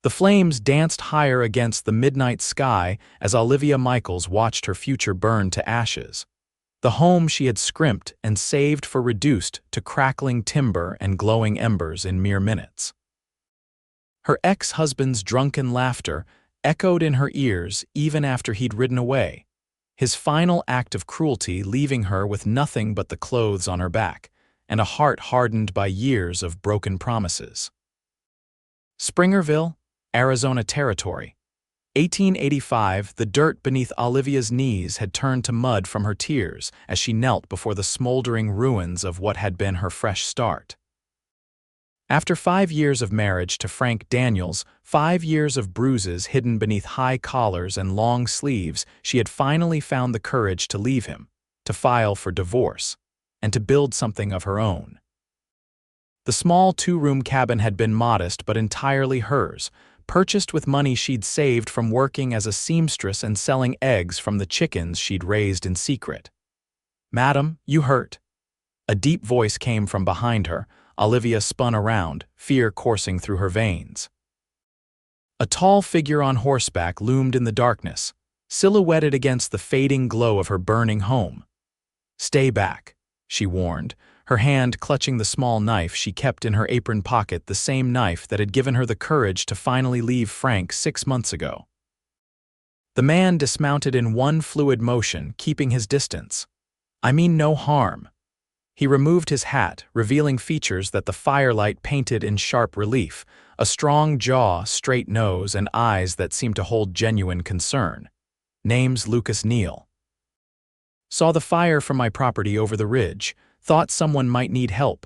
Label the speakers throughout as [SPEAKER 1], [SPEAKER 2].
[SPEAKER 1] The flames danced higher against the midnight sky as Olivia Michaels watched her future burn to ashes. The home she had scrimped and saved for reduced to crackling timber and glowing embers in mere minutes. Her ex-husband's drunken laughter echoed in her ears even after he'd ridden away, his final act of cruelty leaving her with nothing but the clothes on her back and a heart hardened by years of broken promises. Springerville, Arizona Territory. 1885, the dirt beneath Olivia's knees had turned to mud from her tears as she knelt before the smoldering ruins of what had been her fresh start. After 5 years of marriage to Frank Daniels, 5 years of bruises hidden beneath high collars and long sleeves, she had finally found the courage to leave him, to file for divorce, and to build something of her own. The small 2-room cabin had been modest but entirely hers, purchased with money she'd saved from working as a seamstress and selling eggs from the chickens she'd raised in secret. "Madam, you hurt." A deep voice came from behind her. Olivia spun around, fear coursing through her veins. A tall figure on horseback loomed in the darkness, silhouetted against the fading glow of her burning home. "Stay back," she warned, her hand clutching the small knife she kept in her apron pocket, the same knife that had given her the courage to finally leave Frank 6 months ago. The man dismounted in one fluid motion, keeping his distance. "I mean no harm." He removed his hat, revealing features that the firelight painted in sharp relief, a strong jaw, straight nose, and eyes that seemed to hold genuine concern. "Name's Lucas Neal. Saw the fire from my property over the ridge. Thought someone might need help."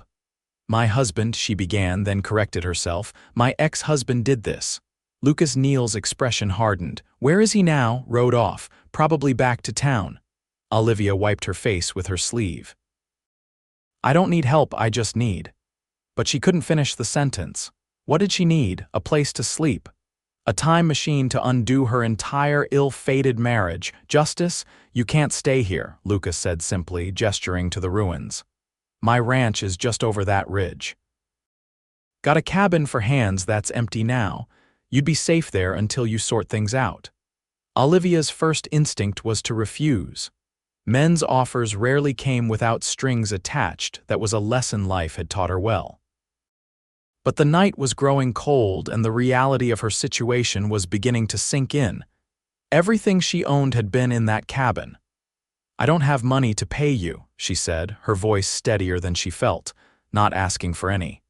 [SPEAKER 1] "My husband," she began, then corrected herself. "My ex-husband did this." Lucas Neal's expression hardened. "Where is he now?" "Rode off, probably back to town." Olivia wiped her face with her sleeve. "I don't need help, I just need." But she couldn't finish the sentence. What did she need? A place to sleep? A time machine to undo her entire ill-fated marriage? "Justice, you can't stay here," Lucas said simply, gesturing to the ruins. "My ranch is just over that ridge. Got a cabin for hands that's empty now. You'd be safe there until you sort things out." Olivia's first instinct was to refuse. Men's offers rarely came without strings attached. That was a lesson life had taught her well. But the night was growing cold and the reality of her situation was beginning to sink in. Everything she owned had been in that cabin. "I don't have money to pay you," she said, her voice steadier than she felt, not asking for any.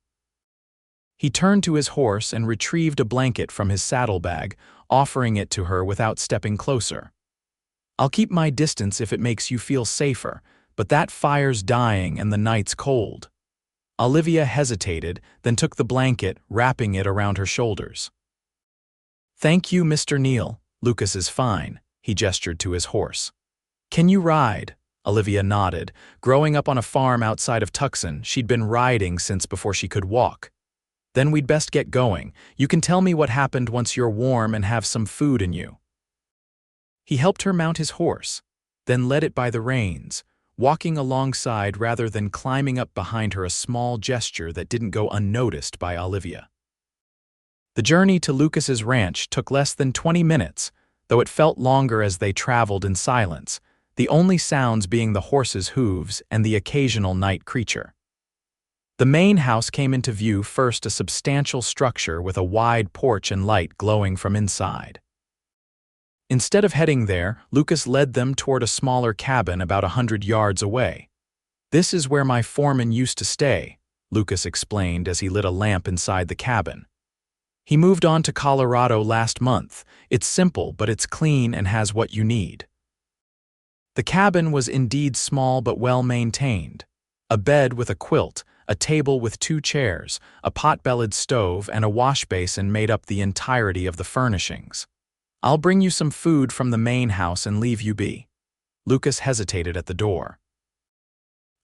[SPEAKER 1] He turned to his horse and retrieved a blanket from his saddlebag, offering it to her without stepping closer. "I'll keep my distance if it makes you feel safer, but that fire's dying and the night's cold." Olivia hesitated, then took the blanket, wrapping it around her shoulders. "Thank you, Mr. Neal. Lucas is fine," he gestured to his horse. "Can you ride?" Olivia nodded. Growing up on a farm outside of Tucson, she'd been riding since before she could walk. "Then we'd best get going. You can tell me what happened once you're warm and have some food in you." He helped her mount his horse, then led it by the reins, walking alongside rather than climbing up behind her, a small gesture that didn't go unnoticed by Olivia. The journey to Lucas's ranch took less than 20 minutes, though it felt longer as they traveled in silence, the only sounds being the horse's hooves and the occasional night creature. The main house came into view first, a substantial structure with a wide porch and light glowing from inside. Instead of heading there, Lucas led them toward a smaller cabin about 100 yards away. "This is where my foreman used to stay," Lucas explained as he lit a lamp inside the cabin. "He moved on to Colorado last month. It's simple, but it's clean and has what you need." The cabin was indeed small but well-maintained. A bed with a quilt, a table with 2 chairs, a pot-bellied stove, and a wash-basin made up the entirety of the furnishings. "I'll bring you some food from the main house and leave you be." Lucas hesitated at the door.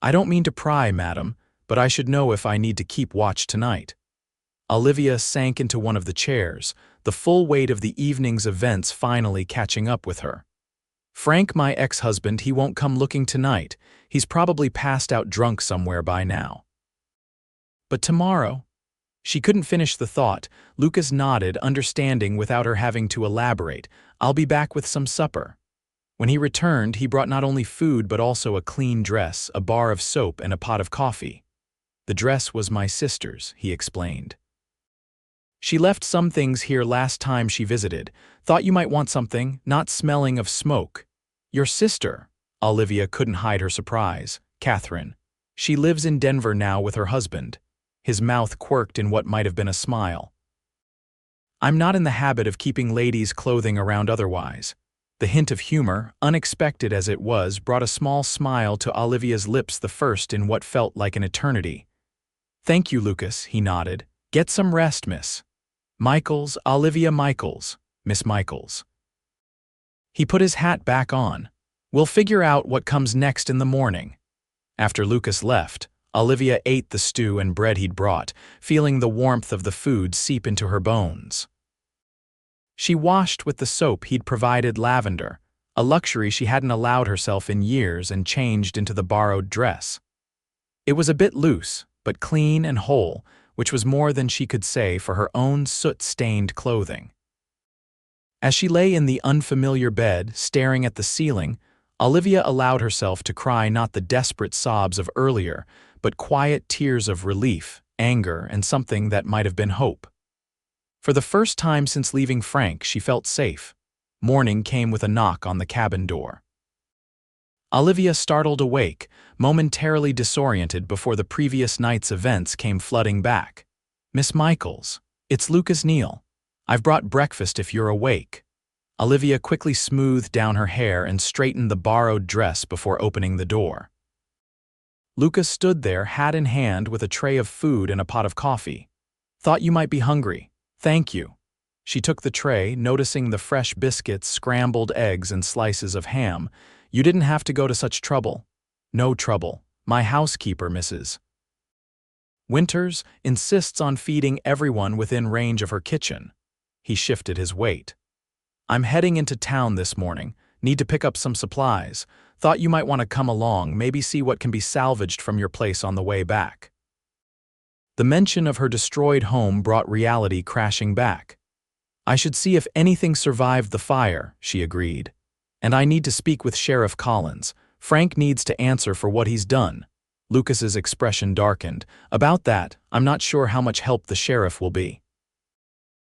[SPEAKER 1] "I don't mean to pry, madam, but I should know if I need to keep watch tonight." Olivia sank into one of the chairs, the full weight of the evening's events finally catching up with her. "Frank, my ex-husband, he won't come looking tonight. He's probably passed out drunk somewhere by now." "But tomorrow?" She couldn't finish the thought. Lucas nodded, understanding without her having to elaborate. "I'll be back with some supper." When he returned, he brought not only food but also a clean dress, a bar of soap, and a pot of coffee. "The dress was my sister's," he explained. "She left some things here last time she visited. Thought you might want something, not smelling of smoke." "Your sister?" Olivia couldn't hide her surprise. "Catherine. She lives in Denver now with her husband." His mouth quirked in what might have been a smile. "I'm not in the habit of keeping ladies' clothing around otherwise." The hint of humor, unexpected as it was, brought a small smile to Olivia's lips, the first in what felt like an eternity. "Thank you, Lucas," he nodded. "Get some rest, Miss Michaels, Olivia Michaels, Miss Michaels." He put his hat back on. "We'll figure out what comes next in the morning." After Lucas left, Olivia ate the stew and bread he'd brought, feeling the warmth of the food seep into her bones. She washed with the soap he'd provided, lavender, a luxury she hadn't allowed herself in years, and changed into the borrowed dress. It was a bit loose, but clean and whole, which was more than she could say for her own soot-stained clothing. As she lay in the unfamiliar bed, staring at the ceiling, Olivia allowed herself to cry, not the desperate sobs of earlier, but quiet tears of relief, anger, and something that might have been hope. For the first time since leaving Frank, she felt safe. Morning came with a knock on the cabin door. Olivia startled awake, momentarily disoriented before the previous night's events came flooding back. "Miss Michaels, it's Lucas Neal. I've brought breakfast if you're awake." Olivia quickly smoothed down her hair and straightened the borrowed dress before opening the door. Lucas stood there, hat in hand, with a tray of food and a pot of coffee. "Thought you might be hungry. Thank you." She took the tray, noticing the fresh biscuits, scrambled eggs, and slices of ham. "You didn't have to go to such trouble." "No trouble. My housekeeper, Mrs. Winters, insists on feeding everyone within range of her kitchen." He shifted his weight. "I'm heading into town this morning. Need to pick up some supplies. Thought you might want to come along, maybe see what can be salvaged from your place on the way back." The mention of her destroyed home brought reality crashing back. "I should see if anything survived the fire," she agreed. "And I need to speak with Sheriff Collins. Frank needs to answer for what he's done." Lucas's expression darkened. "About that, I'm not sure how much help the sheriff will be."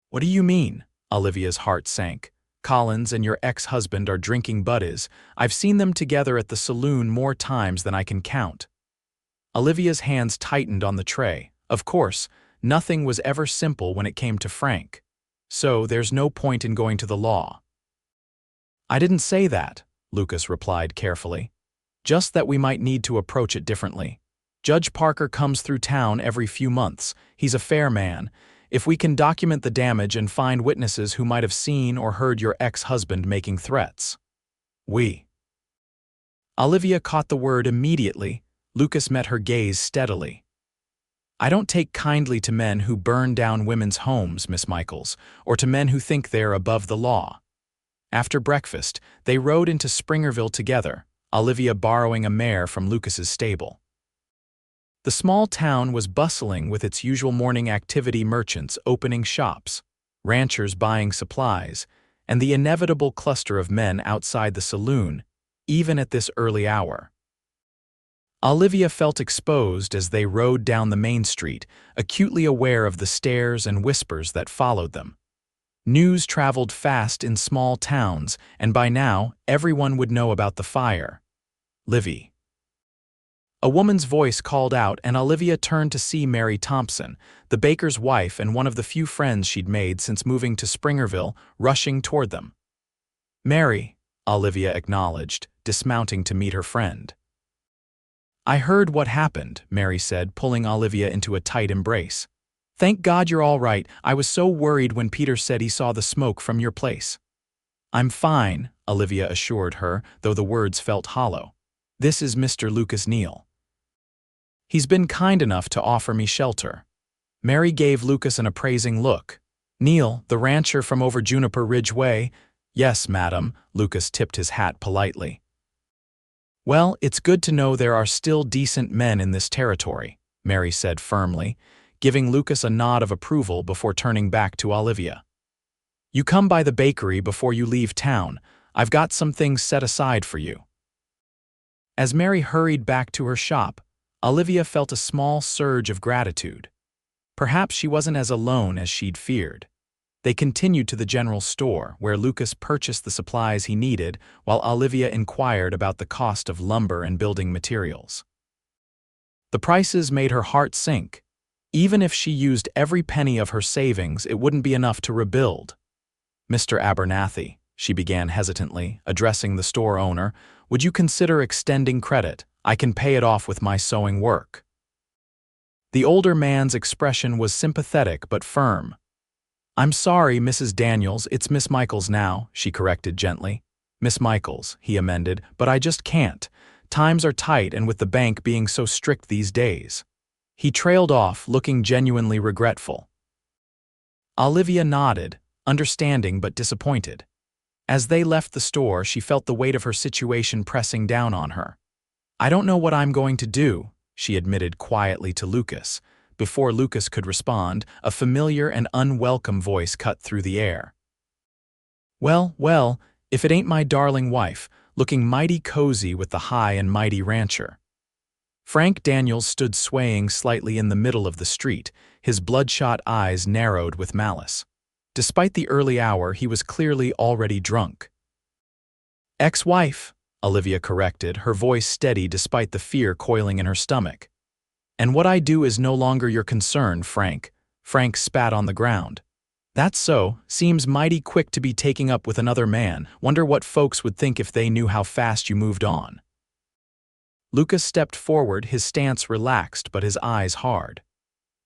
[SPEAKER 1] "What do you mean?" Olivia's heart sank. "Collins and your ex-husband are drinking buddies. I've seen them together at the saloon more times than I can count." Olivia's hands tightened on the tray. Of course, nothing was ever simple when it came to Frank. "So there's no point in going to the law." "I didn't say that," Lucas replied carefully. "Just that we might need to approach it differently. Judge Parker comes through town every few months. He's a fair man. If we can document the damage and find witnesses who might have seen or heard your ex-husband making threats." "We." Olivia caught the word immediately. Lucas met her gaze steadily. "I don't take kindly to men who burn down women's homes, Miss Michaels, or to men who think they're above the law." After breakfast, they rode into Springerville together, Olivia borrowing a mare from Lucas's stable. The small town was bustling with its usual morning activity, merchants opening shops, ranchers buying supplies, and the inevitable cluster of men outside the saloon, even at this early hour. Olivia felt exposed as they rode down the main street, acutely aware of the stares and whispers that followed them. News traveled fast in small towns, and by now, everyone would know about the fire. "Livy." A woman's voice called out, and Olivia turned to see Mary Thompson, the baker's wife and one of the few friends she'd made since moving to Springerville, rushing toward them. "Mary," Olivia acknowledged, dismounting to meet her friend. "I heard what happened," Mary said, pulling Olivia into a tight embrace. "Thank God you're all right. I was so worried when Peter said he saw the smoke from your place." "I'm fine," Olivia assured her, though the words felt hollow. "This is Mr. Lucas Neal. He's been kind enough to offer me shelter." Mary gave Lucas an appraising look. "Neal, the rancher from over Juniper Ridge Way?" "Yes, madam," Lucas tipped his hat politely. "Well, it's good to know there are still decent men in this territory," Mary said firmly. giving Lucas a nod of approval before turning back to Olivia. "You come by the bakery before you leave town. I've got some things set aside for you." As Mary hurried back to her shop, Olivia felt a small surge of gratitude. Perhaps she wasn't as alone as she'd feared. They continued to the general store, where Lucas purchased the supplies he needed, while Olivia inquired about the cost of lumber and building materials. The prices made her heart sink. Even if she used every penny of her savings, it wouldn't be enough to rebuild. "Mr. Abernathy," she began hesitantly, addressing the store owner, "would you consider extending credit? I can pay it off with my sewing work." The older man's expression was sympathetic but firm. "I'm sorry, Mrs. Daniels, it's Miss Michaels now," she corrected gently. "Miss Michaels," he amended, "but I just can't. Times are tight, and with the bank being so strict these days." He trailed off, looking genuinely regretful. Olivia nodded, understanding but disappointed. As they left the store, she felt the weight of her situation pressing down on her. "I don't know what I'm going to do," she admitted quietly to Lucas. Before Lucas could respond, a familiar and unwelcome voice cut through the air. Well, if it ain't my darling wife, looking mighty cozy with the high and mighty rancher." Frank Daniels stood swaying slightly in the middle of the street, his bloodshot eyes narrowed with malice. Despite the early hour, he was clearly already drunk. "Ex-wife," Olivia corrected, her voice steady despite the fear coiling in her stomach. "And what I do is no longer your concern, Frank." Frank spat on the ground. "That's so. Seems mighty quick to be taking up with another man. Wonder what folks would think if they knew how fast you moved on." Lucas stepped forward, his stance relaxed but his eyes hard.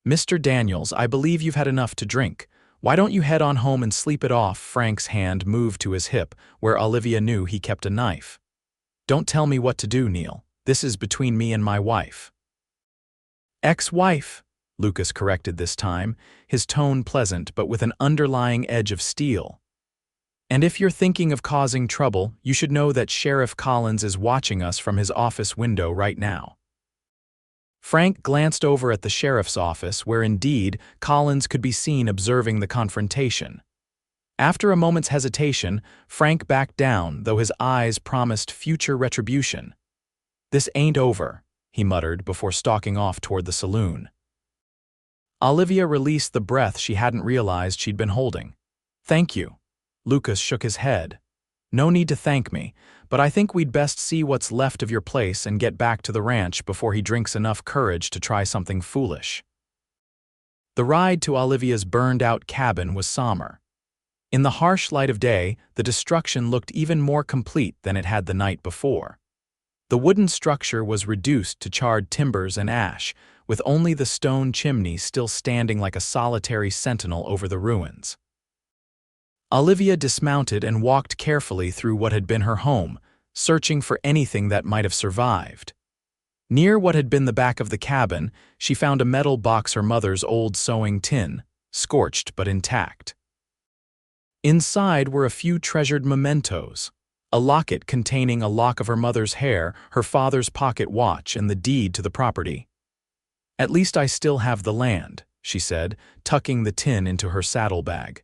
[SPEAKER 1] "Mr. Daniels, I believe you've had enough to drink. Why don't you head on home and sleep it off?" Frank's hand moved to his hip, where Olivia knew he kept a knife. "Don't tell me what to do, Neal. This is between me and my wife." "Ex-wife," Lucas corrected this time, his tone pleasant but with an underlying edge of steel. "And if you're thinking of causing trouble, you should know that Sheriff Collins is watching us from his office window right now." Frank glanced over at the sheriff's office, where indeed Collins could be seen observing the confrontation. After a moment's hesitation, Frank backed down, though his eyes promised future retribution. "This ain't over," he muttered before stalking off toward the saloon. Olivia released the breath she hadn't realized she'd been holding. "Thank you." Lucas shook his head. "No need to thank me, but I think we'd best see what's left of your place and get back to the ranch before he drinks enough courage to try something foolish." The ride to Olivia's burned-out cabin was somber. In the harsh light of day, the destruction looked even more complete than it had the night before. The wooden structure was reduced to charred timbers and ash, with only the stone chimney still standing like a solitary sentinel over the ruins. Olivia dismounted and walked carefully through what had been her home, searching for anything that might have survived. Near what had been the back of the cabin, she found a metal box, her mother's old sewing tin, scorched but intact. Inside were a few treasured mementos: a locket containing a lock of her mother's hair, her father's pocket watch, and the deed to the property. "At least I still have the land," she said, tucking the tin into her saddlebag.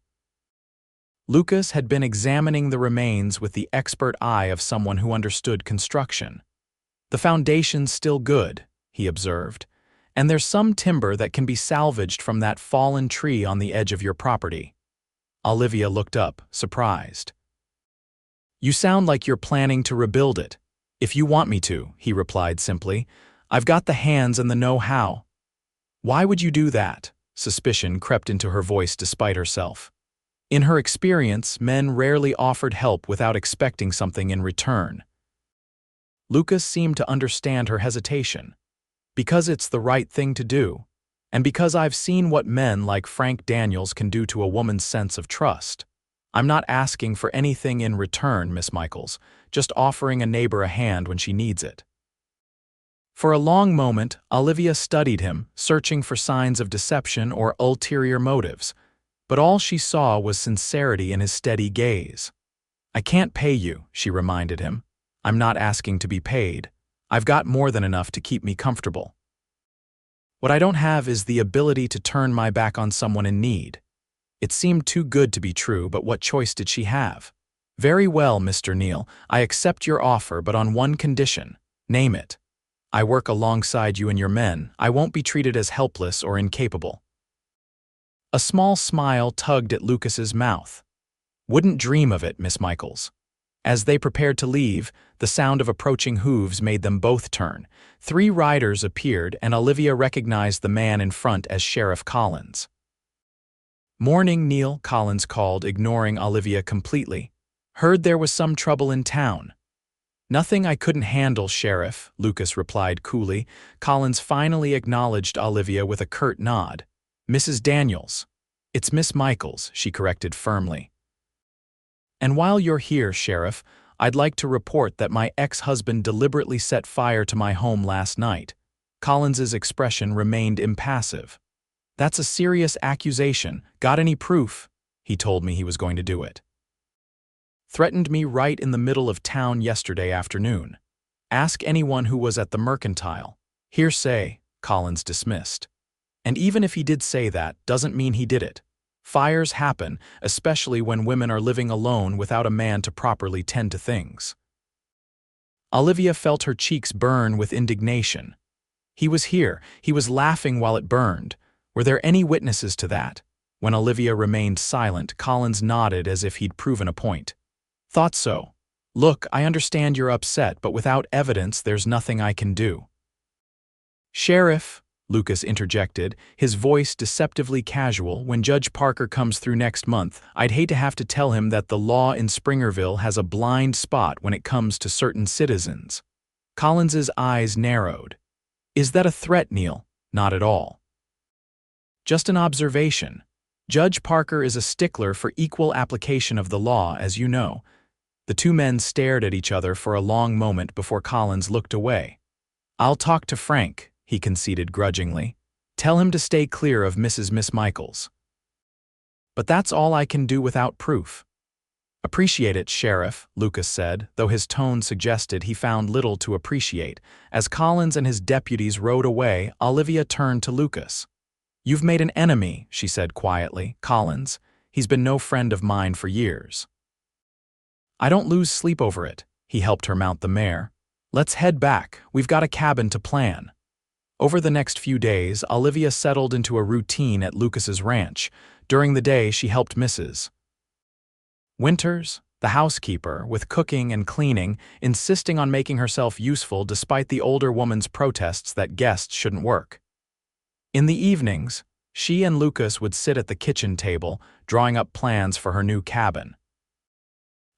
[SPEAKER 1] Lucas had been examining the remains with the expert eye of someone who understood construction. "The foundation's still good," he observed, "and there's some timber that can be salvaged from that fallen tree on the edge of your property." Olivia looked up, surprised. "You sound like you're planning to rebuild it." "If you want me to," he replied simply. "I've got the hands and the know-how." "Why would you do that?" Suspicion crept into her voice despite herself. In her experience, men rarely offered help without expecting something in return. Lucas seemed to understand her hesitation. "Because it's the right thing to do, and because I've seen what men like Frank Daniels can do to a woman's sense of trust. I'm not asking for anything in return, Miss Michaels, just offering a neighbor a hand when she needs it." For a long moment, Olivia studied him, searching for signs of deception or ulterior motives. But all she saw was sincerity in his steady gaze. "I can't pay you," she reminded him. "I'm not asking to be paid. I've got more than enough to keep me comfortable." What I don't have is the ability to turn my back on someone in need. It seemed too good to be true, but what choice did she have? Very well, Mr. Neal, I accept your offer, but on one condition. Name it. I work alongside you and your men. I won't be treated as helpless or incapable. A small smile tugged at Lucas's mouth. Wouldn't dream of it, Miss Michaels. As they prepared to leave, the sound of approaching hooves made them both turn. 3 riders appeared, and Olivia recognized the man in front as Sheriff Collins. Morning, Neal, Collins called, ignoring Olivia completely. Heard there was some trouble in town. Nothing I couldn't handle, Sheriff, Lucas replied coolly. Collins finally acknowledged Olivia with a curt nod. Mrs. Daniels. It's Miss Michaels, she corrected firmly. And while you're here, Sheriff, I'd like to report that my ex-husband deliberately set fire to my home last night. Collins's expression remained impassive. That's a serious accusation. Got any proof? He told me he was going to do it. Threatened me right in the middle of town yesterday afternoon. Ask anyone who was at the Mercantile. Hearsay, Collins dismissed. And even if he did say that, doesn't mean he did it. Fires happen, especially when women are living alone without a man to properly tend to things. Olivia felt her cheeks burn with indignation. He was here. He was laughing while it burned. Were there any witnesses to that? When Olivia remained silent, Collins nodded as if he'd proven a point. Thought so. Look, I understand you're upset, but without evidence, there's nothing I can do. Sheriff, Lucas interjected, his voice deceptively casual, when Judge Parker comes through next month, I'd hate to have to tell him that the law in Springerville has a blind spot when it comes to certain citizens. Collins's eyes narrowed. Is that a threat, Neal? Not at all. Just an observation. Judge Parker is a stickler for equal application of the law, as you know. The 2 men stared at each other for a long moment before Collins looked away. I'll talk to Frank, he conceded grudgingly. Tell him to stay clear of Miss Michaels. But that's all I can do without proof. Appreciate it, Sheriff, Lucas said, though his tone suggested he found little to appreciate. As Collins and his deputies rode away, Olivia turned to Lucas. You've made an enemy, she said quietly. Collins. He's been no friend of mine for years. I don't lose sleep over it, he helped her mount the mare. Let's head back. We've got a cabin to plan. Over the next few days, Olivia settled into a routine at Lucas's ranch. During the day, she helped Mrs. Winters, the housekeeper, with cooking and cleaning, insisting on making herself useful despite the older woman's protests that guests shouldn't work. In the evenings, she and Lucas would sit at the kitchen table, drawing up plans for her new cabin.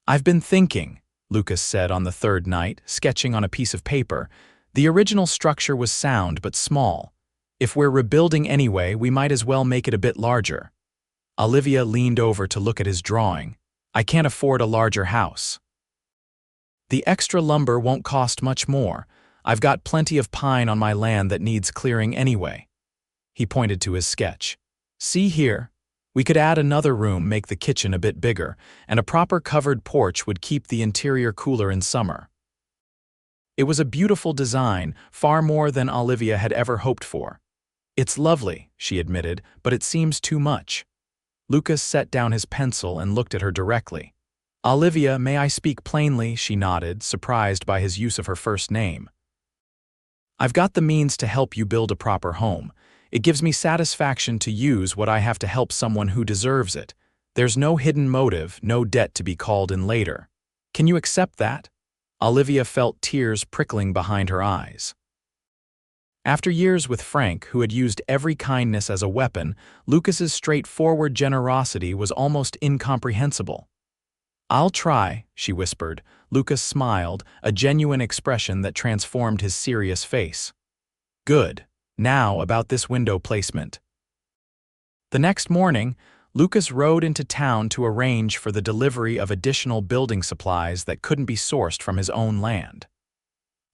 [SPEAKER 1] I've been thinking, Lucas said on the 3rd night, sketching on a piece of paper. The original structure was sound but small. If we're rebuilding anyway, we might as well make it a bit larger. Olivia leaned over to look at his drawing. I can't afford a larger house. The extra lumber won't cost much more. I've got plenty of pine on my land that needs clearing anyway. He pointed to his sketch. See here? We could add another room, make the kitchen a bit bigger, and a proper covered porch would keep the interior cooler in summer. It was a beautiful design, far more than Olivia had ever hoped for. It's lovely, she admitted, but it seems too much. Lucas set down his pencil and looked at her directly. Olivia, may I speak plainly? She nodded, surprised by his use of her first name. I've got the means to help you build a proper home. It gives me satisfaction to use what I have to help someone who deserves it. There's no hidden motive, no debt to be called in later. Can you accept that? Olivia felt tears prickling behind her eyes. After years with Frank, who had used every kindness as a weapon, Lucas's straightforward generosity was almost incomprehensible. I'll try, she whispered. Lucas smiled, a genuine expression that transformed his serious face. Good. Now about this window placement. The next morning, Lucas rode into town to arrange for the delivery of additional building supplies that couldn't be sourced from his own land.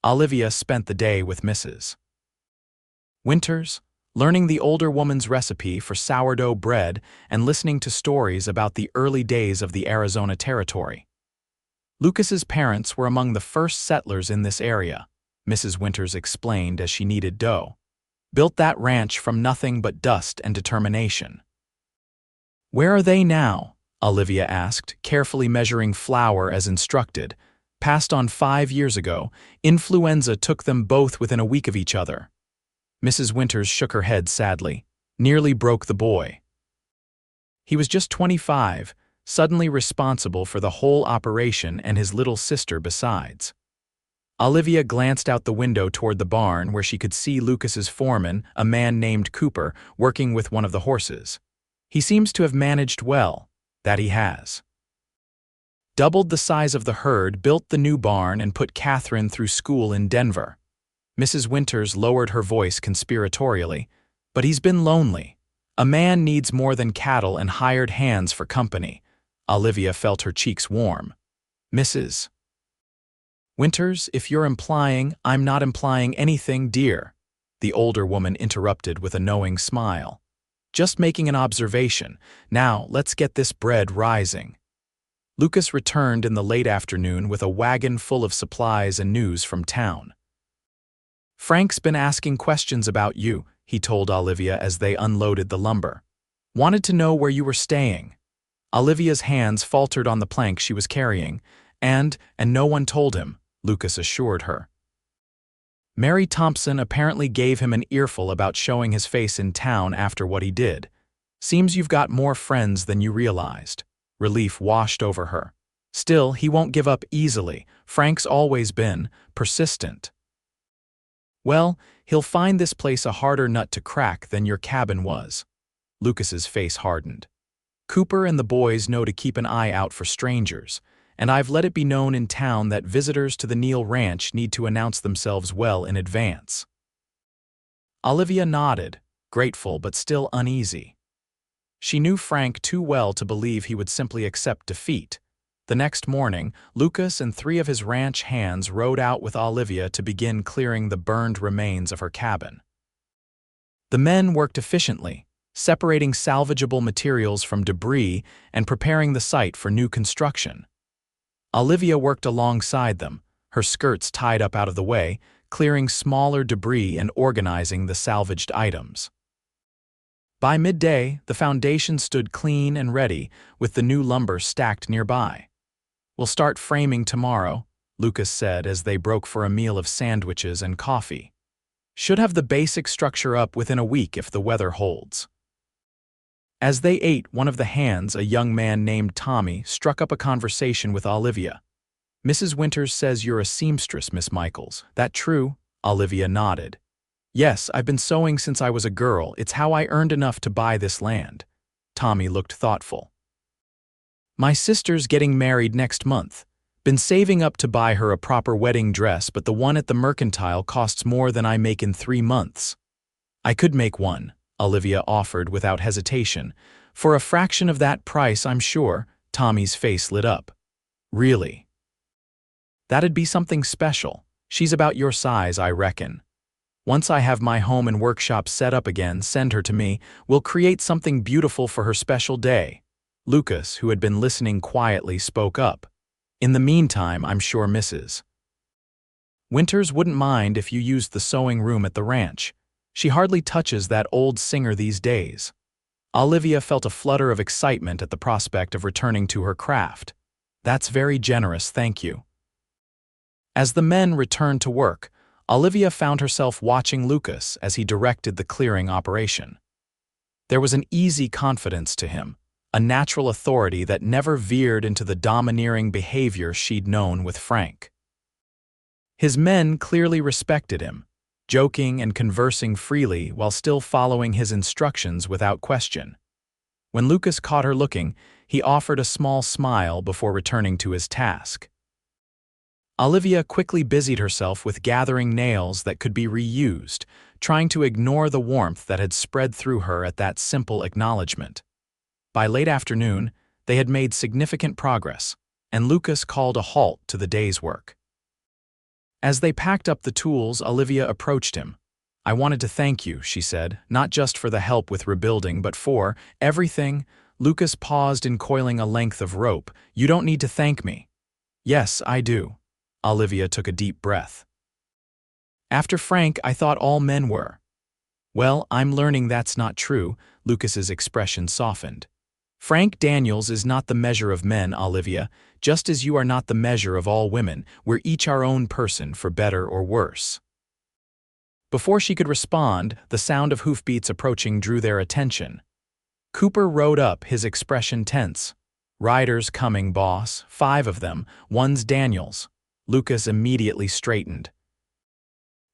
[SPEAKER 1] Olivia spent the day with Mrs. Winters, learning the older woman's recipe for sourdough bread and listening to stories about the early days of the Arizona Territory. Lucas's parents were among the first settlers in this area, Mrs. Winters explained as she kneaded dough. built that ranch from nothing but dust and determination. "Where are they now?" Olivia asked, carefully measuring flour as instructed. "Passed on 5 years ago. Influenza took them both within a week of each other." Mrs. Winters shook her head sadly. "Nearly broke the boy. He was just 25, suddenly responsible for the whole operation and his little sister besides." Olivia glanced out the window toward the barn where she could see Lucas's foreman, a man named Cooper, working with one of the horses. "He seems to have managed well, that he has. Doubled the size of the herd, built the new barn, and put Catherine through school in Denver." Mrs. Winters lowered her voice conspiratorially. "But he's been lonely. A man needs more than cattle and hired hands for company." Olivia felt her cheeks warm. "Mrs. Winters, if you're implying—" "I'm not implying anything, dear," the older woman interrupted with a knowing smile. "Just making an observation. Now, let's get this bread rising." Lucas returned in the late afternoon with a wagon full of supplies and news from town. "Frank's been asking questions about you," he told Olivia as they unloaded the lumber. "Wanted to know where you were staying." Olivia's hands faltered on the plank she was carrying, and no one told him, Lucas assured her. Mary Thompson apparently gave him an earful about showing his face in town after what he did. "Seems you've got more friends than you realized." Relief washed over her. "Still, he won't give up easily. Frank's always been persistent." "Well, he'll find this place a harder nut to crack than your cabin was." Lucas's face hardened. "Cooper and the boys know to keep an eye out for strangers, and I've let it be known in town that visitors to the Neal Ranch need to announce themselves well in advance." Olivia nodded, grateful but still uneasy. She knew Frank too well to believe he would simply accept defeat. The next morning, Lucas and 3 of his ranch hands rode out with Olivia to begin clearing the burned remains of her cabin. The men worked efficiently, separating salvageable materials from debris and preparing the site for new construction. Olivia worked alongside them, her skirts tied up out of the way, clearing smaller debris and organizing the salvaged items. By midday, the foundation stood clean and ready, with the new lumber stacked nearby. "We'll start framing tomorrow," Lucas said as they broke for a meal of sandwiches and coffee. "Should have the basic structure up within a week if the weather holds." As they ate, one of the hands, a young man named Tommy, struck up a conversation with Olivia. "Mrs. Winters says you're a seamstress, Miss Michaels. That true?" Olivia nodded. "Yes, I've been sewing since I was a girl. It's how I earned enough to buy this land." Tommy looked thoughtful. "My sister's getting married next month. Been saving up to buy her a proper wedding dress, but the one at the Mercantile costs more than I make in 3 months." "I could make one," Olivia offered without hesitation. "For a fraction of that price, I'm sure." Tommy's face lit up. "Really?" "That'd be something special. She's about your size, I reckon. Once I have my home and workshop set up again, send her to me. We'll create something beautiful for her special day." Lucas, who had been listening quietly, spoke up. "In the meantime, I'm sure Mrs. Winters wouldn't mind if you used the sewing room at the ranch. She hardly touches that old singer these days." Olivia felt a flutter of excitement at the prospect of returning to her craft. "That's very generous, thank you." As the men returned to work, Olivia found herself watching Lucas as he directed the clearing operation. There was an easy confidence to him, a natural authority that never veered into the domineering behavior she'd known with Frank. His men clearly respected him, joking and conversing freely while still following his instructions without question. When Lucas caught her looking, he offered a small smile before returning to his task. Olivia quickly busied herself with gathering nails that could be reused, trying to ignore the warmth that had spread through her at that simple acknowledgement. By late afternoon, they had made significant progress, and Lucas called a halt to the day's work. As they packed up the tools, Olivia approached him. "I wanted to thank you," she said, "not just for the help with rebuilding, but for everything." Lucas paused in coiling a length of rope. "You don't need to thank me." "Yes, I do." Olivia took a deep breath. "After Frank, I thought all men were." Well, I'm learning that's not true, Lucas's expression softened. Frank Daniels is not the measure of men, Olivia, just as you are not the measure of all women. We're each our own person, for better or worse. Before she could respond, the sound of hoofbeats approaching drew their attention. Cooper rode up, his expression tense. Riders coming, boss, 5 of them, one's Daniels. Lucas immediately straightened.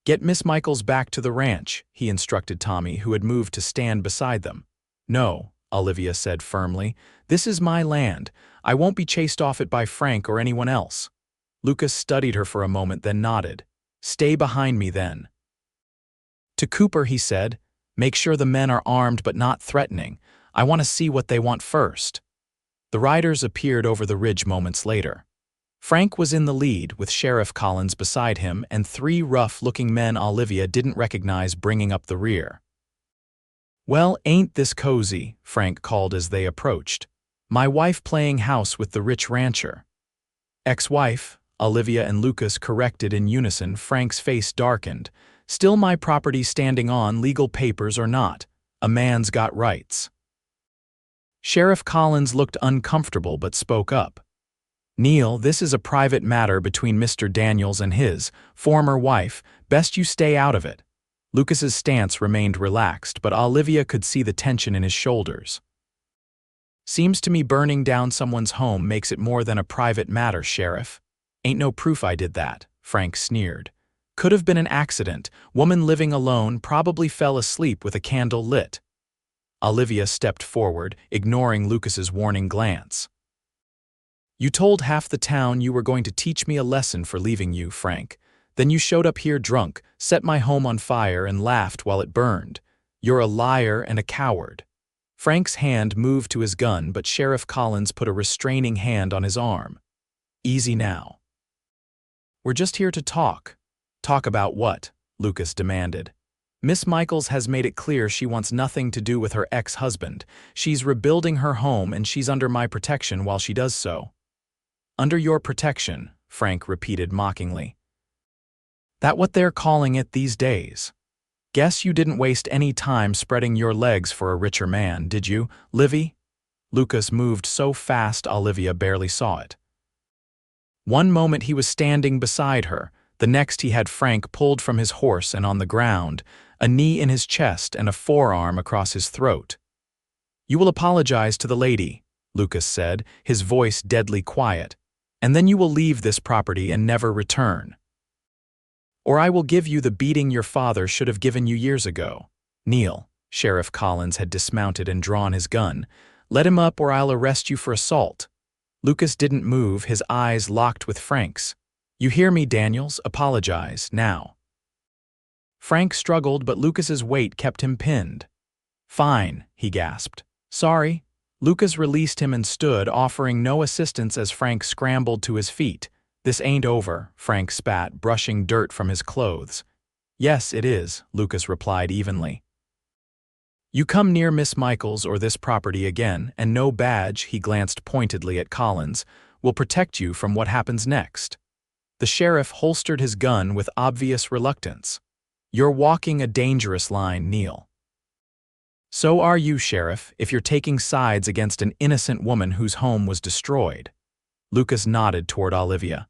[SPEAKER 1] Get Miss Michaels back to the ranch, he instructed Tommy, who had moved to stand beside them. No, Olivia said firmly. This is my land. I won't be chased off it by Frank or anyone else. Lucas studied her for a moment, then nodded. Stay behind me, then. To Cooper, he said, make sure the men are armed but not threatening. I want to see what they want first. The riders appeared over the ridge moments later. Frank was in the lead, with Sheriff Collins beside him and 3 rough-looking men Olivia didn't recognize bringing up the rear. Well, ain't this cozy, Frank called as they approached. My wife playing house with the rich rancher. Ex-wife, Olivia and Lucas corrected in unison. Frank's face darkened. Still my property standing on, legal papers or not. A man's got rights. Sheriff Collins looked uncomfortable but spoke up. Neal, this is a private matter between Mr. Daniels and his former wife. Best you stay out of it. Lucas's stance remained relaxed, but Olivia could see the tension in his shoulders. Seems to me burning down someone's home makes it more than a private matter, Sheriff. Ain't no proof I did that, Frank sneered. Could have been an accident. Woman living alone probably fell asleep with a candle lit. Olivia stepped forward, ignoring Lucas's warning glance. You told half the town you were going to teach me a lesson for leaving you, Frank. Then you showed up here drunk, set my home on fire, and laughed while it burned. You're a liar and a coward. Frank's hand moved to his gun, but Sheriff Collins put a restraining hand on his arm. Easy now. We're just here to talk. Talk about what? Lucas demanded. Miss Michaels has made it clear she wants nothing to do with her ex-husband. She's rebuilding her home and she's under my protection while she does so. Under your protection, Frank repeated mockingly. That what they're calling it these days? Guess you didn't waste any time spreading your legs for a richer man, did you, Livy? Lucas moved so fast Olivia barely saw it. One moment he was standing beside her, the next he had Frank pulled from his horse and on the ground, a knee in his chest and a forearm across his throat. You will apologize to the lady, Lucas said, his voice deadly quiet, and then you will leave this property and never return. Or I will give you the beating your father should have given you years ago. Neal, Sheriff Collins had dismounted and drawn his gun. Let him up or I'll arrest you for assault. Lucas didn't move, his eyes locked with Frank's. You hear me, Daniels? Apologize, now. Frank struggled, but Lucas's weight kept him pinned. Fine, he gasped. Sorry. Lucas released him and stood, offering no assistance as Frank scrambled to his feet. This ain't over, Frank spat, brushing dirt from his clothes. Yes, it is, Lucas replied evenly. You come near Miss Michaels or this property again, and no badge, he glanced pointedly at Collins, will protect you from what happens next. The sheriff holstered his gun with obvious reluctance. You're walking a dangerous line, Neal. So are you, Sheriff, if you're taking sides against an innocent woman whose home was destroyed. Lucas nodded toward Olivia.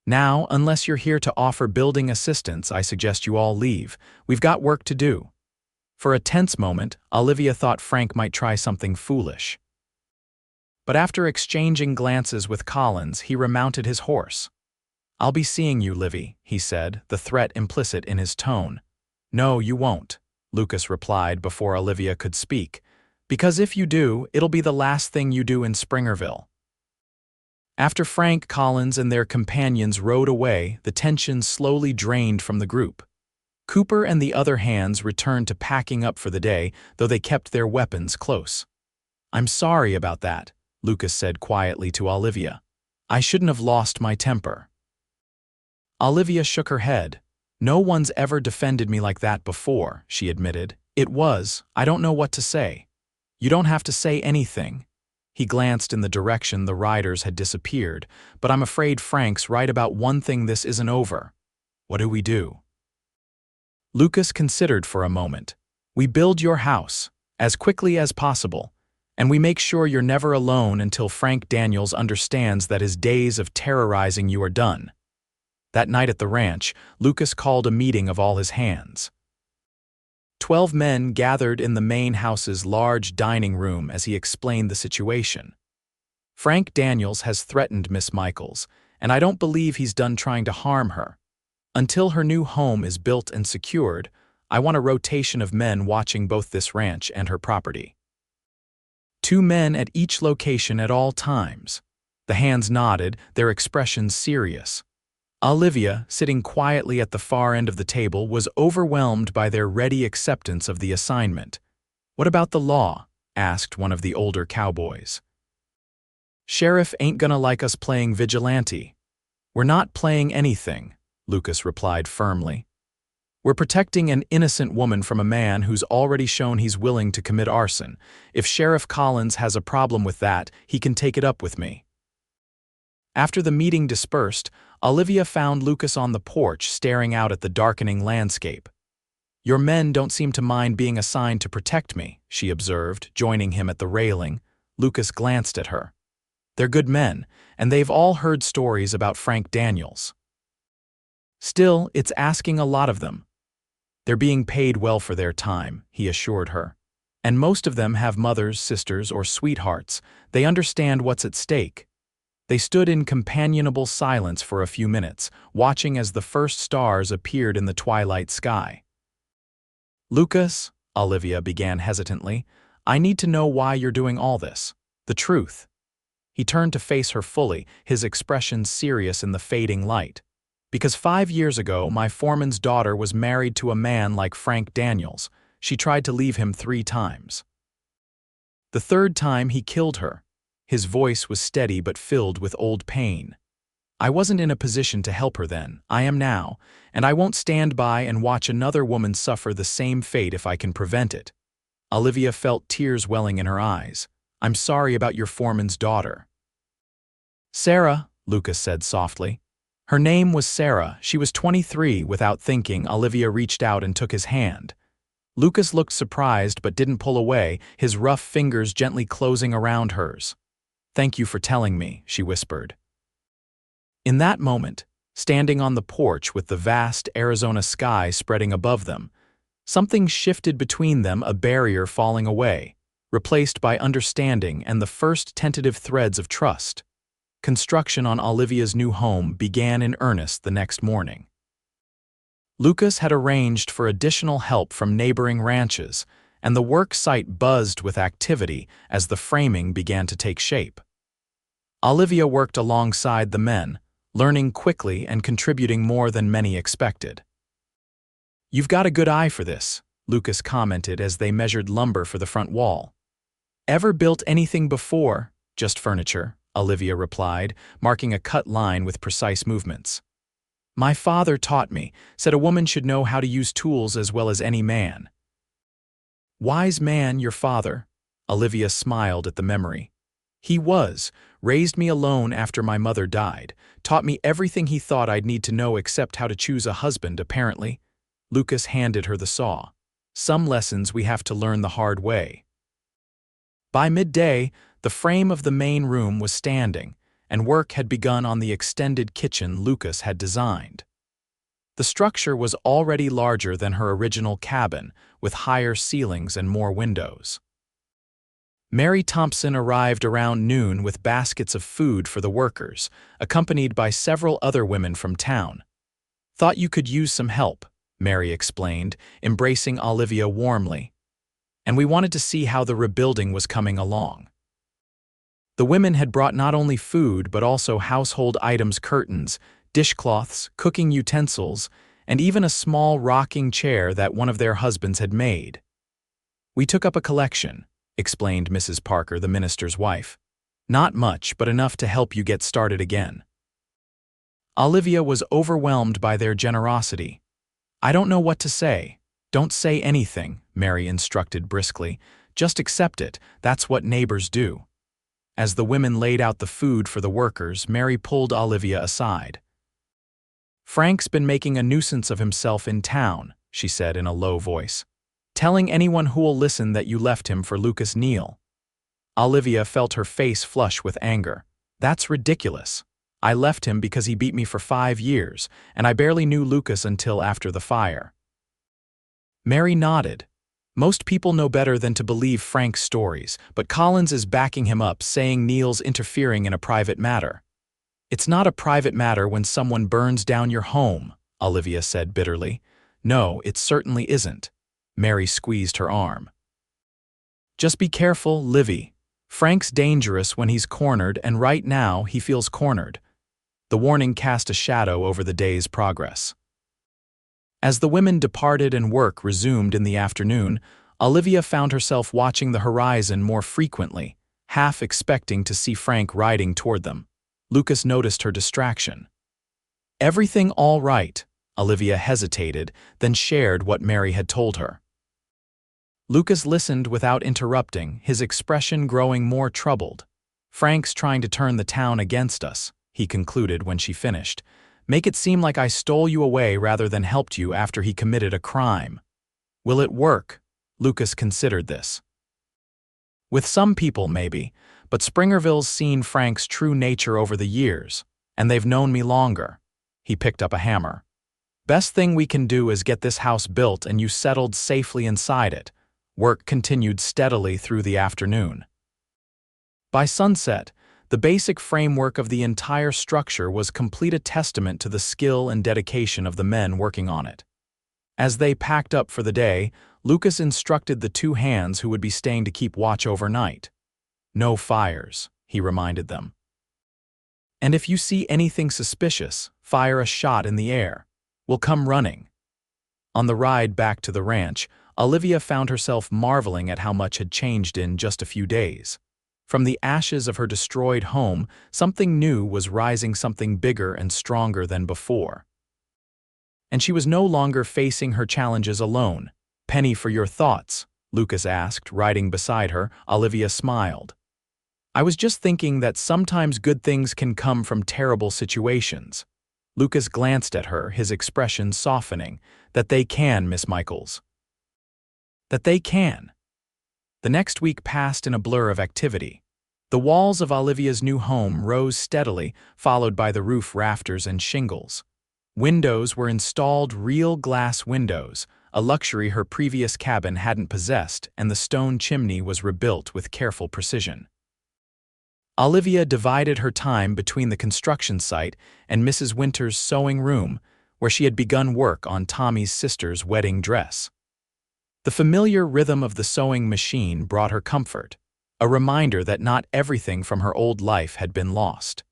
[SPEAKER 1] Now, unless you're here to offer building assistance, I suggest you all leave. We've got work to do. For a tense moment, Olivia thought Frank might try something foolish. But after exchanging glances with Collins, he remounted his horse. I'll be seeing you, Livy, he said, the threat implicit in his tone. No, you won't, Lucas replied before Olivia could speak, because if you do, it'll be the last thing you do in Springerville. After Frank, Collins, and their companions rode away, the tension slowly drained from the group. Cooper and the other hands returned to packing up for the day, though they kept their weapons close. I'm sorry about that, Lucas said quietly to Olivia. I shouldn't have lost my temper. Olivia shook her head. No one's ever defended me like that before, she admitted. I don't know what to say. You don't have to say anything. He glanced in the direction the riders had disappeared, but I'm afraid Frank's right about one thing, this isn't over. What do we do? Lucas considered for a moment. We build your house, as quickly as possible, and we make sure you're never alone until Frank Daniels understands that his days of terrorizing you are done. That night at the ranch, Lucas called a meeting of all his hands. 12 men gathered in the main house's large dining room as he explained the situation. Frank Daniels has threatened Miss Michaels, and I don't believe he's done trying to harm her. Until her new home is built and secured, I want a rotation of men watching both this ranch and her property. 2 men at each location at all times. The hands nodded, their expressions serious. Olivia, sitting quietly at the far end of the table, was overwhelmed by their ready acceptance of the assignment. "What about the law?" asked one of the older cowboys. "Sheriff ain't gonna like us playing vigilante." "We're not playing anything," Lucas replied firmly. "We're protecting an innocent woman from a man who's already shown he's willing to commit arson. If Sheriff Collins has a problem with that, he can take it up with me." After the meeting dispersed, Olivia found Lucas on the porch staring out at the darkening landscape. "Your men don't seem to mind being assigned to protect me," she observed, joining him at the railing. Lucas glanced at her. "They're good men, and they've all heard stories about Frank Daniels. Still, it's asking a lot of them." "They're being paid well for their time," he assured her. "And most of them have mothers, sisters, or sweethearts. They understand what's at stake." They stood in companionable silence for a few minutes, watching as the first stars appeared in the twilight sky. "Lucas," Olivia began hesitantly, "I need to know why you're doing all this. The truth." He turned to face her fully, his expression serious in the fading light. "Because 5 years ago, my foreman's daughter was married to a man like Frank Daniels. She tried to leave him 3 times. The 3rd time he killed her." His voice was steady but filled with old pain. "I wasn't in a position to help her then. I am now, and I won't stand by and watch another woman suffer the same fate if I can prevent it." Olivia felt tears welling in her eyes. "I'm sorry about your foreman's daughter." "Sarah," Lucas said softly. "Her name was Sarah. She was 23. Without thinking, Olivia reached out and took his hand. Lucas looked surprised but didn't pull away, his rough fingers gently closing around hers. "Thank you for telling me," she whispered. In that moment, standing on the porch with the vast Arizona sky spreading above them, something shifted between them, a barrier falling away, replaced by understanding and the first tentative threads of trust. Construction on Olivia's new home began in earnest the next morning. Lucas had arranged for additional help from neighboring ranches, and the work site buzzed with activity as the framing began to take shape. Olivia worked alongside the men, learning quickly and contributing more than many expected. "You've got a good eye for this," Lucas commented as they measured lumber for the front wall. "Ever built anything before?" "Just furniture," Olivia replied, marking a cut line with precise movements. "My father taught me, said a woman should know how to use tools as well as any man." "Wise man, your father," Olivia smiled at the memory. "He was, raised me alone after my mother died, taught me everything he thought I'd need to know except how to choose a husband, apparently." Lucas handed her the saw. "Some lessons we have to learn the hard way." By midday, the frame of the main room was standing, and work had begun on the extended kitchen Lucas had designed. The structure was already larger than her original cabin, with higher ceilings and more windows. Mary Thompson arrived around noon with baskets of food for the workers, accompanied by several other women from town. "Thought you could use some help," Mary explained, embracing Olivia warmly. "And we wanted to see how the rebuilding was coming along." The women had brought not only food but also household items, curtains, dishcloths, cooking utensils, and even a small rocking chair that one of their husbands had made. "We took up a collection," explained Mrs. Parker, the minister's wife. "Not much, but enough to help you get started again." Olivia was overwhelmed by their generosity. "I don't know what to say." "Don't say anything," Mary instructed briskly. "Just accept it. That's what neighbors do." As the women laid out the food for the workers, Mary pulled Olivia aside. "Frank's been making a nuisance of himself in town," she said in a low voice. Telling anyone who'll listen that you left him for Lucas Neal. Olivia felt her face flush with anger. That's ridiculous. I left him because he beat me for 5 years, and I barely knew Lucas until after the fire. Mary nodded. Most people know better than to believe Frank's stories, but Collins is backing him up, saying Neal's interfering in a private matter. It's not a private matter when someone burns down your home, Olivia said bitterly. No, it certainly isn't. Mary squeezed her arm. Just be careful, Livy. Frank's dangerous when he's cornered, and right now he feels cornered. The warning cast a shadow over the day's progress. As the women departed and work resumed in the afternoon, Olivia found herself watching the horizon more frequently, half expecting to see Frank riding toward them. Lucas noticed her distraction. Everything all right? Olivia hesitated, then shared what Mary had told her. Lucas listened without interrupting, his expression growing more troubled. Frank's trying to turn the town against us, he concluded when she finished. Make it seem like I stole you away rather than helped you after he committed a crime. Will it work? Lucas considered this. With some people, maybe, but Springerville's seen Frank's true nature over the years, and they've known me longer. He picked up a hammer. Best thing we can do is get this house built and you settled safely inside it. Work continued steadily through the afternoon. By sunset, the basic framework of the entire structure was complete, a testament to the skill and dedication of the men working on it. As they packed up for the day, Lucas instructed the 2 hands who would be staying to keep watch overnight. No fires, he reminded them. And if you see anything suspicious, fire a shot in the air. We'll come running. On the ride back to the ranch, Olivia found herself marveling at how much had changed in just a few days. From the ashes of her destroyed home, something new was rising, something bigger and stronger than before. And she was no longer facing her challenges alone. Penny, for your thoughts, Lucas asked, riding beside her. Olivia smiled. I was just thinking that sometimes good things can come from terrible situations. Lucas glanced at her, his expression softening. That they can, Miss Michaels. That they can. The next week passed in a blur of activity. The walls of Olivia's new home rose steadily, followed by the roof rafters and shingles. Windows were installed, real glass windows, a luxury her previous cabin hadn't possessed, and the stone chimney was rebuilt with careful precision. Olivia divided her time between the construction site and Mrs. Winter's sewing room, where she had begun work on Tommy's sister's wedding dress. The familiar rhythm of the sewing machine brought her comfort, a reminder that not everything from her old life had been lost.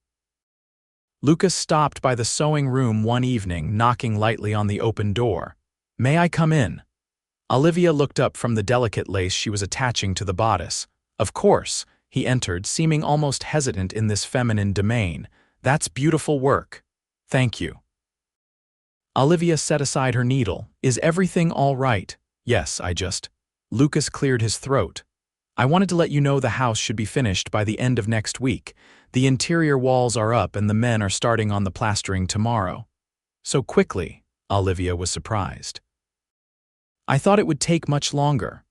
[SPEAKER 1] Lucas stopped by the sewing room one evening, knocking lightly on the open door. May I come in? Olivia looked up from the delicate lace she was attaching to the bodice. Of course, he entered, seeming almost hesitant in this feminine domain. That's beautiful work. Thank you. Olivia set aside her needle. Is everything all right? Yes, Lucas cleared his throat. I wanted to let you know the house should be finished by the end of next week. The interior walls are up and the men are starting on the plastering tomorrow. So quickly, Olivia was surprised. I thought it would take much longer.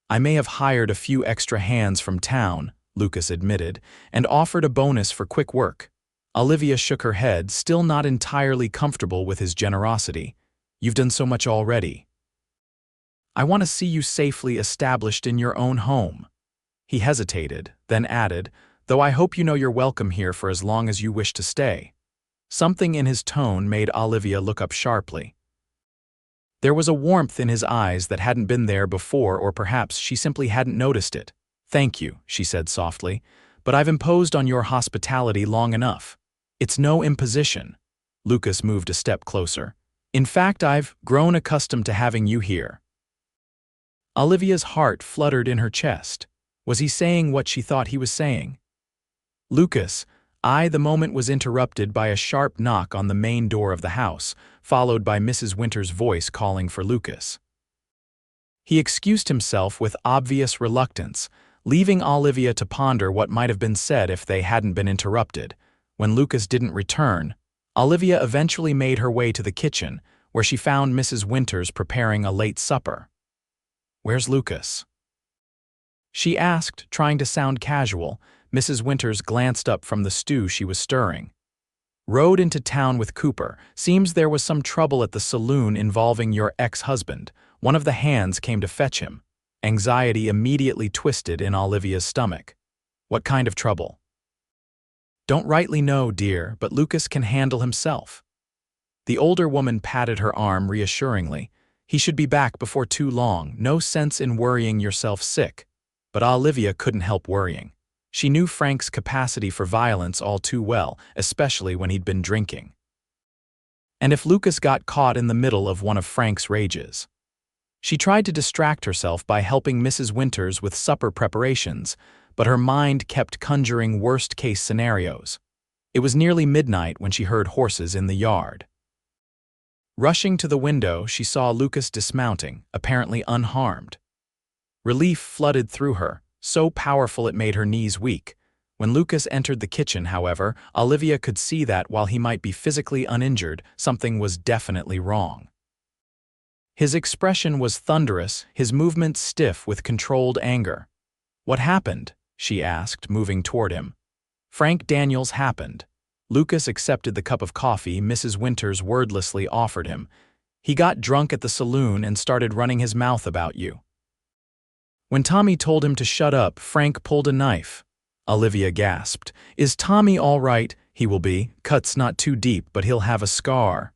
[SPEAKER 1] I may have hired a few extra hands from town, Lucas admitted, and offered a bonus for quick work. Olivia shook her head, still not entirely comfortable with his generosity. You've done so much already. I want to see you safely established in your own home. He hesitated, then added, though I hope you know you're welcome here for as long as you wish to stay. Something in his tone made Olivia look up sharply. There was a warmth in his eyes that hadn't been there before, or perhaps she simply hadn't noticed it. Thank you, she said softly, but I've imposed on your hospitality long enough. It's no imposition. Lucas moved a step closer. In fact, I've grown accustomed to having you here. Olivia's heart fluttered in her chest. Was he saying what she thought he was saying? Lucas, the moment was interrupted by a sharp knock on the main door of the house, followed by Mrs. Winter's voice calling for Lucas. He excused himself with obvious reluctance, leaving Olivia to ponder what might have been said if they hadn't been interrupted. When Lucas didn't return, Olivia eventually made her way to the kitchen, where she found Mrs. Winters preparing a late supper. "Where's Lucas?" she asked, trying to sound casual. Mrs. Winters glanced up from the stew she was stirring. "Rode into town with Cooper. Seems there was some trouble at the saloon involving your ex-husband. One of the hands came to fetch him." Anxiety immediately twisted in Olivia's stomach. "What kind of trouble?" "Don't rightly know, dear, but Lucas can handle himself." The older woman patted her arm reassuringly. "He should be back before too long. No sense in worrying yourself sick." But Olivia couldn't help worrying. She knew Frank's capacity for violence all too well, especially when he'd been drinking. And if Lucas got caught in the middle of one of Frank's rages? She tried to distract herself by helping Mrs. Winters with supper preparations, but her mind kept conjuring worst-case scenarios. It was nearly midnight when she heard horses in the yard. Rushing to the window, she saw Lucas dismounting, apparently unharmed. Relief flooded through her, so powerful it made her knees weak. When Lucas entered the kitchen, however, Olivia could see that while he might be physically uninjured, something was definitely wrong. His expression was thunderous, his movements stiff with controlled anger. "What happened?" she asked, moving toward him. "Frank Daniels happened." Lucas accepted the cup of coffee Mrs. Winters wordlessly offered him. "He got drunk at the saloon and started running his mouth about you. When Tommy told him to shut up, Frank pulled a knife." Olivia gasped. "Is Tommy all right?" "He will be. Cuts not too deep, but he'll have a scar."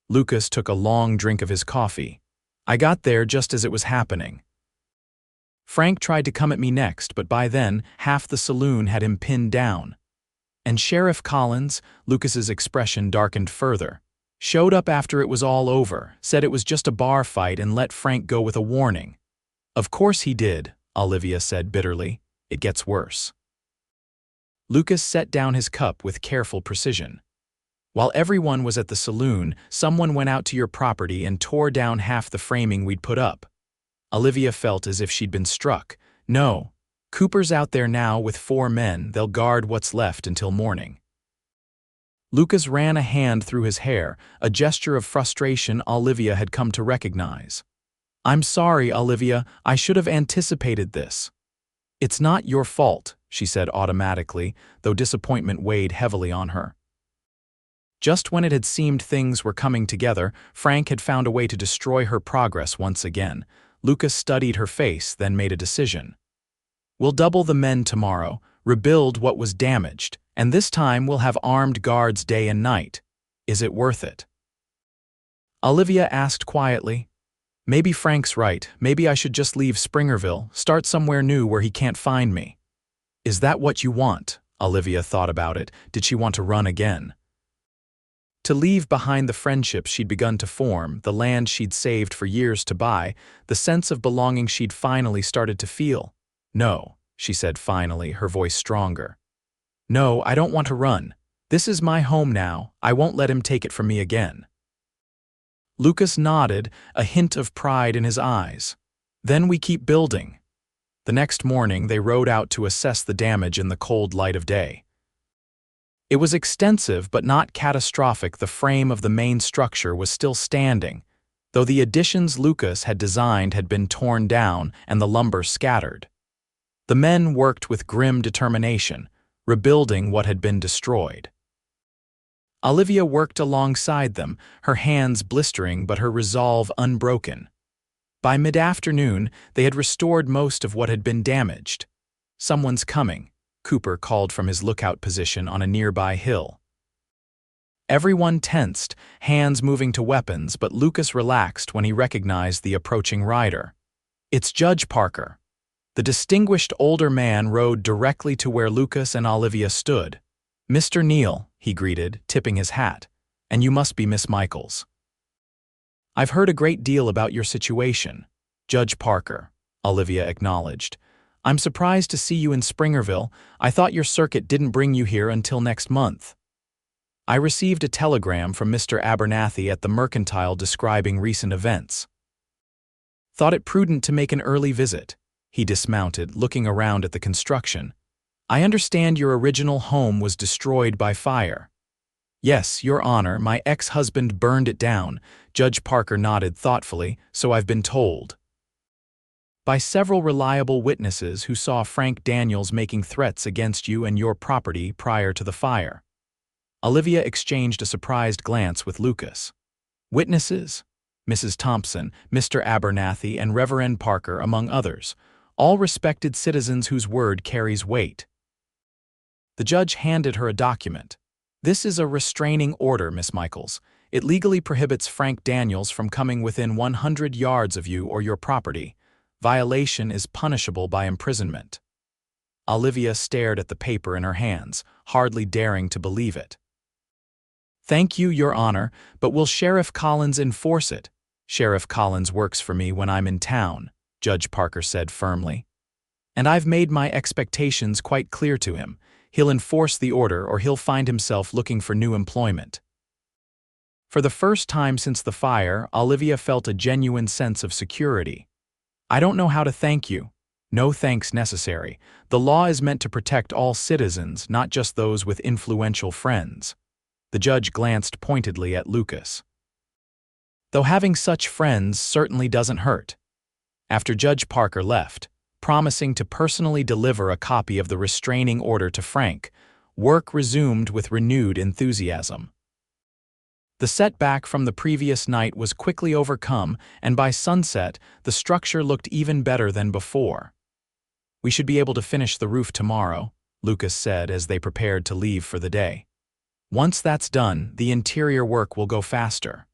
[SPEAKER 1] Lucas took a long drink of his coffee. "I got there just as it was happening. Frank tried to come at me next, but by then, half the saloon had him pinned down. And Sheriff Collins," Lucas's expression darkened further, "showed up after it was all over, said it was just a bar fight and let Frank go with a warning." "Of course he did," Olivia said bitterly. "It gets worse." Lucas set down his cup with careful precision. "While everyone was at the saloon, someone went out to your property and tore down half the framing we'd put up." Olivia felt as if she'd been struck. "No. Cooper's out there now with 4 men. They'll guard what's left until morning." Lucas ran a hand through his hair, a gesture of frustration Olivia had come to recognize. "I'm sorry, Olivia. I should have anticipated this." "It's not your fault," she said automatically, though disappointment weighed heavily on her. Just when it had seemed things were coming together, Frank had found a way to destroy her progress once again. Lucas studied her face, then made a decision. "We'll double the men tomorrow, rebuild what was damaged, and this time we'll have armed guards day and night. Is it worth it?" Olivia asked quietly. "Maybe Frank's right. Maybe I should just leave Springerville, start somewhere new where he can't find me." "Is that what you want?" Olivia thought about it. Did she want to run again? To leave behind the friendships she'd begun to form, the land she'd saved for years to buy, the sense of belonging she'd finally started to feel? "No," she said finally, her voice stronger. "No, I don't want to run. This is my home now. I won't let him take it from me again." Lucas nodded, a hint of pride in his eyes. "Then we keep building." The next morning, they rode out to assess the damage in the cold light of day. It was extensive but not catastrophic. The frame of the main structure was still standing, though the additions Lucas had designed had been torn down and the lumber scattered. The men worked with grim determination, rebuilding what had been destroyed. Olivia worked alongside them, her hands blistering but her resolve unbroken. By mid-afternoon, they had restored most of what had been damaged. "Someone's coming," Cooper called from his lookout position on a nearby hill. Everyone tensed, hands moving to weapons, but Lucas relaxed when he recognized the approaching rider. "It's Judge Parker." The distinguished older man rode directly to where Lucas and Olivia stood. "Mr. Neal," he greeted, tipping his hat, "and you must be Miss Michaels." "I've heard a great deal about your situation, Judge Parker," Olivia acknowledged. "I'm surprised to see you in Springerville. I thought your circuit didn't bring you here until next month." "I received a telegram from Mr. Abernathy at the Mercantile describing recent events. Thought it prudent to make an early visit." He dismounted, looking around at the construction. "I understand your original home was destroyed by fire." "Yes, Your Honor, my ex-husband burned it down." Judge Parker nodded thoughtfully. "So I've been told." By several reliable witnesses who saw Frank Daniels making threats against you and your property prior to the fire. Olivia exchanged a surprised glance with Lucas. Witnesses? Mrs. Thompson, Mr. Abernathy, and Reverend Parker, among others, all respected citizens whose word carries weight. The judge handed her a document. This is a restraining order, Miss Michaels. It legally prohibits Frank Daniels from coming within 100 yards of you or your property. Violation is punishable by imprisonment. Olivia stared at the paper in her hands, hardly daring to believe it. Thank you, Your Honor, but will Sheriff Collins enforce it? Sheriff Collins works for me when I'm in town, Judge Parker said firmly. And I've made my expectations quite clear to him. He'll enforce the order or he'll find himself looking for new employment. For the first time since the fire, Olivia felt a genuine sense of security. I don't know how to thank you. No thanks necessary. The law is meant to protect all citizens, not just those with influential friends. The judge glanced pointedly at Lucas. Though having such friends certainly doesn't hurt. After Judge Parker left, promising to personally deliver a copy of the restraining order to Frank, work resumed with renewed enthusiasm. The setback from the previous night was quickly overcome, and by sunset, the structure looked even better than before. We should be able to finish the roof tomorrow, Lucas said as they prepared to leave for the day. Once that's done, the interior work will go faster.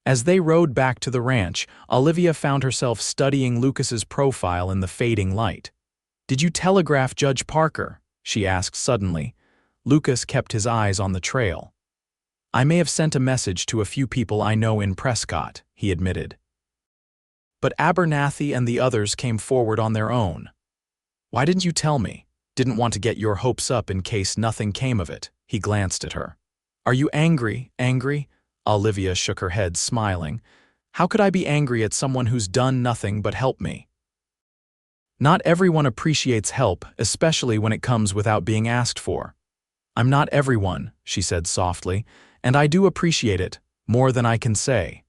[SPEAKER 1] As they rode back to the ranch, Olivia found herself studying Lucas's profile in the fading light. Did you telegraph Judge Parker? She asked suddenly. Lucas kept his eyes on the trail. I may have sent a message to a few people I know in Prescott, he admitted. But Abernathy and the others came forward on their own. Why didn't you tell me? Didn't want to get your hopes up in case nothing came of it. He glanced at her. Are you angry? Angry? Olivia shook her head, smiling. How could I be angry at someone who's done nothing but help me? Not everyone appreciates help, especially when it comes without being asked for. I'm not everyone, she said softly, and I do appreciate it, more than I can say.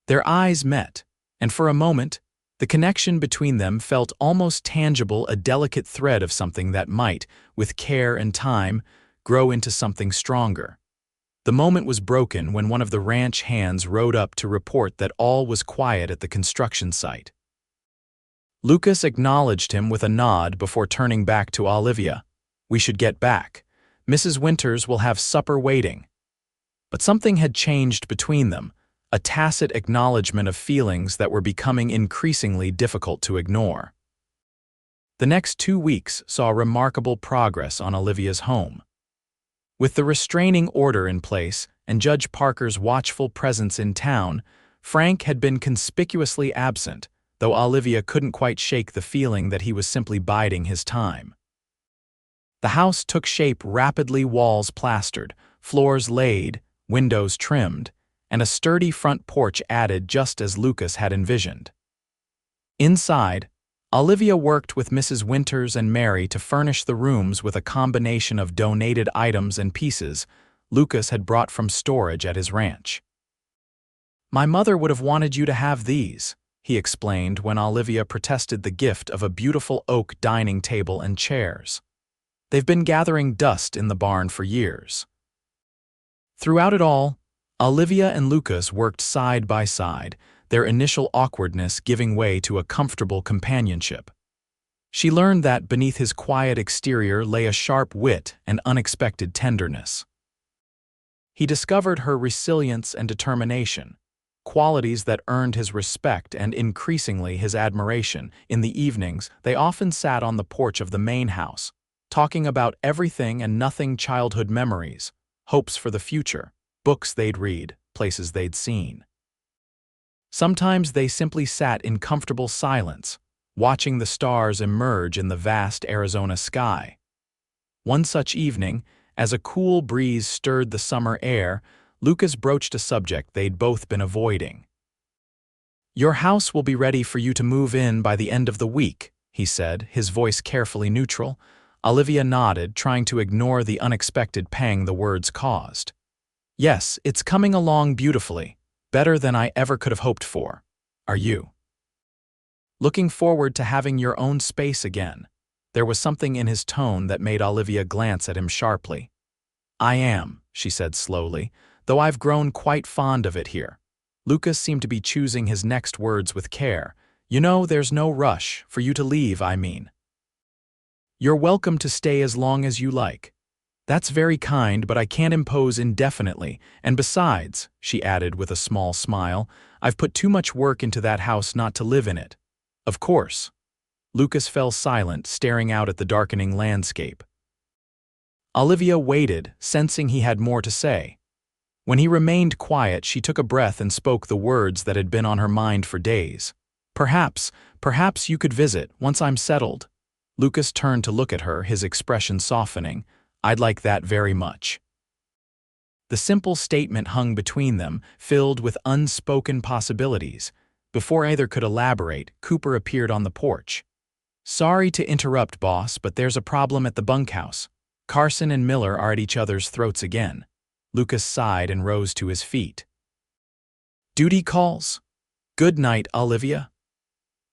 [SPEAKER 1] Their eyes met, and for a moment, the connection between them felt almost tangible, a delicate thread of something that might, with care and time, grow into something stronger. The moment was broken when one of the ranch hands rode up to report that all was quiet at the construction site. Lucas acknowledged him with a nod before turning back to Olivia. We should get back. Mrs. Winters will have supper waiting. But something had changed between them, a tacit acknowledgement of feelings that were becoming increasingly difficult to ignore. The next 2 weeks saw remarkable progress on Olivia's home. With the restraining order in place and Judge Parker's watchful presence in town, Frank had been conspicuously absent, though Olivia couldn't quite shake the feeling that he was simply biding his time. The house took shape rapidly, walls plastered, floors laid, windows trimmed, and a sturdy front porch added just as Lucas had envisioned. Inside, Olivia worked with Mrs. Winters and Mary to furnish the rooms with a combination of donated items and pieces Lucas had brought from storage at his ranch. My mother would have wanted you to have these, he explained when Olivia protested the gift of a beautiful oak dining table and chairs. They've been gathering dust in the barn for years. Throughout it all, Olivia and Lucas worked side by side, their initial awkwardness giving way to a comfortable companionship. She learned that beneath his quiet exterior lay a sharp wit and unexpected tenderness. He discovered her resilience and determination, qualities that earned his respect and increasingly his admiration. In the evenings, they often sat on the porch of the main house, talking about everything and nothing: childhood memories, hopes for the future, books they'd read, places they'd seen. Sometimes they simply sat in comfortable silence, watching the stars emerge in the vast Arizona sky. One such evening, as a cool breeze stirred the summer air, Lucas broached a subject they'd both been avoiding. Your house will be ready for you to move in by the end of the week, he said, his voice carefully neutral. Olivia nodded, trying to ignore the unexpected pang the words caused. Yes, it's coming along beautifully. Better than I ever could have hoped for. Are you? Looking forward to having your own space again. There was something in his tone that made Olivia glance at him sharply. I am, she said slowly, though I've grown quite fond of it here. Lucas seemed to be choosing his next words with care. You know, there's no rush for you to leave, I mean. You're welcome to stay as long as you like. That's very kind, but I can't impose indefinitely, and besides, she added with a small smile, I've put too much work into that house not to live in it. Of course. Lucas fell silent, staring out at the darkening landscape. Olivia waited, sensing he had more to say. When he remained quiet, she took a breath and spoke the words that had been on her mind for days. Perhaps you could visit, once I'm settled. Lucas turned to look at her, his expression softening. I'd like that very much. The simple statement hung between them, filled with unspoken possibilities. Before either could elaborate, Cooper appeared on the porch. Sorry to interrupt, boss, but there's a problem at the bunkhouse. Carson and Miller are at each other's throats again. Lucas sighed and rose to his feet. Duty calls? Good night, Olivia.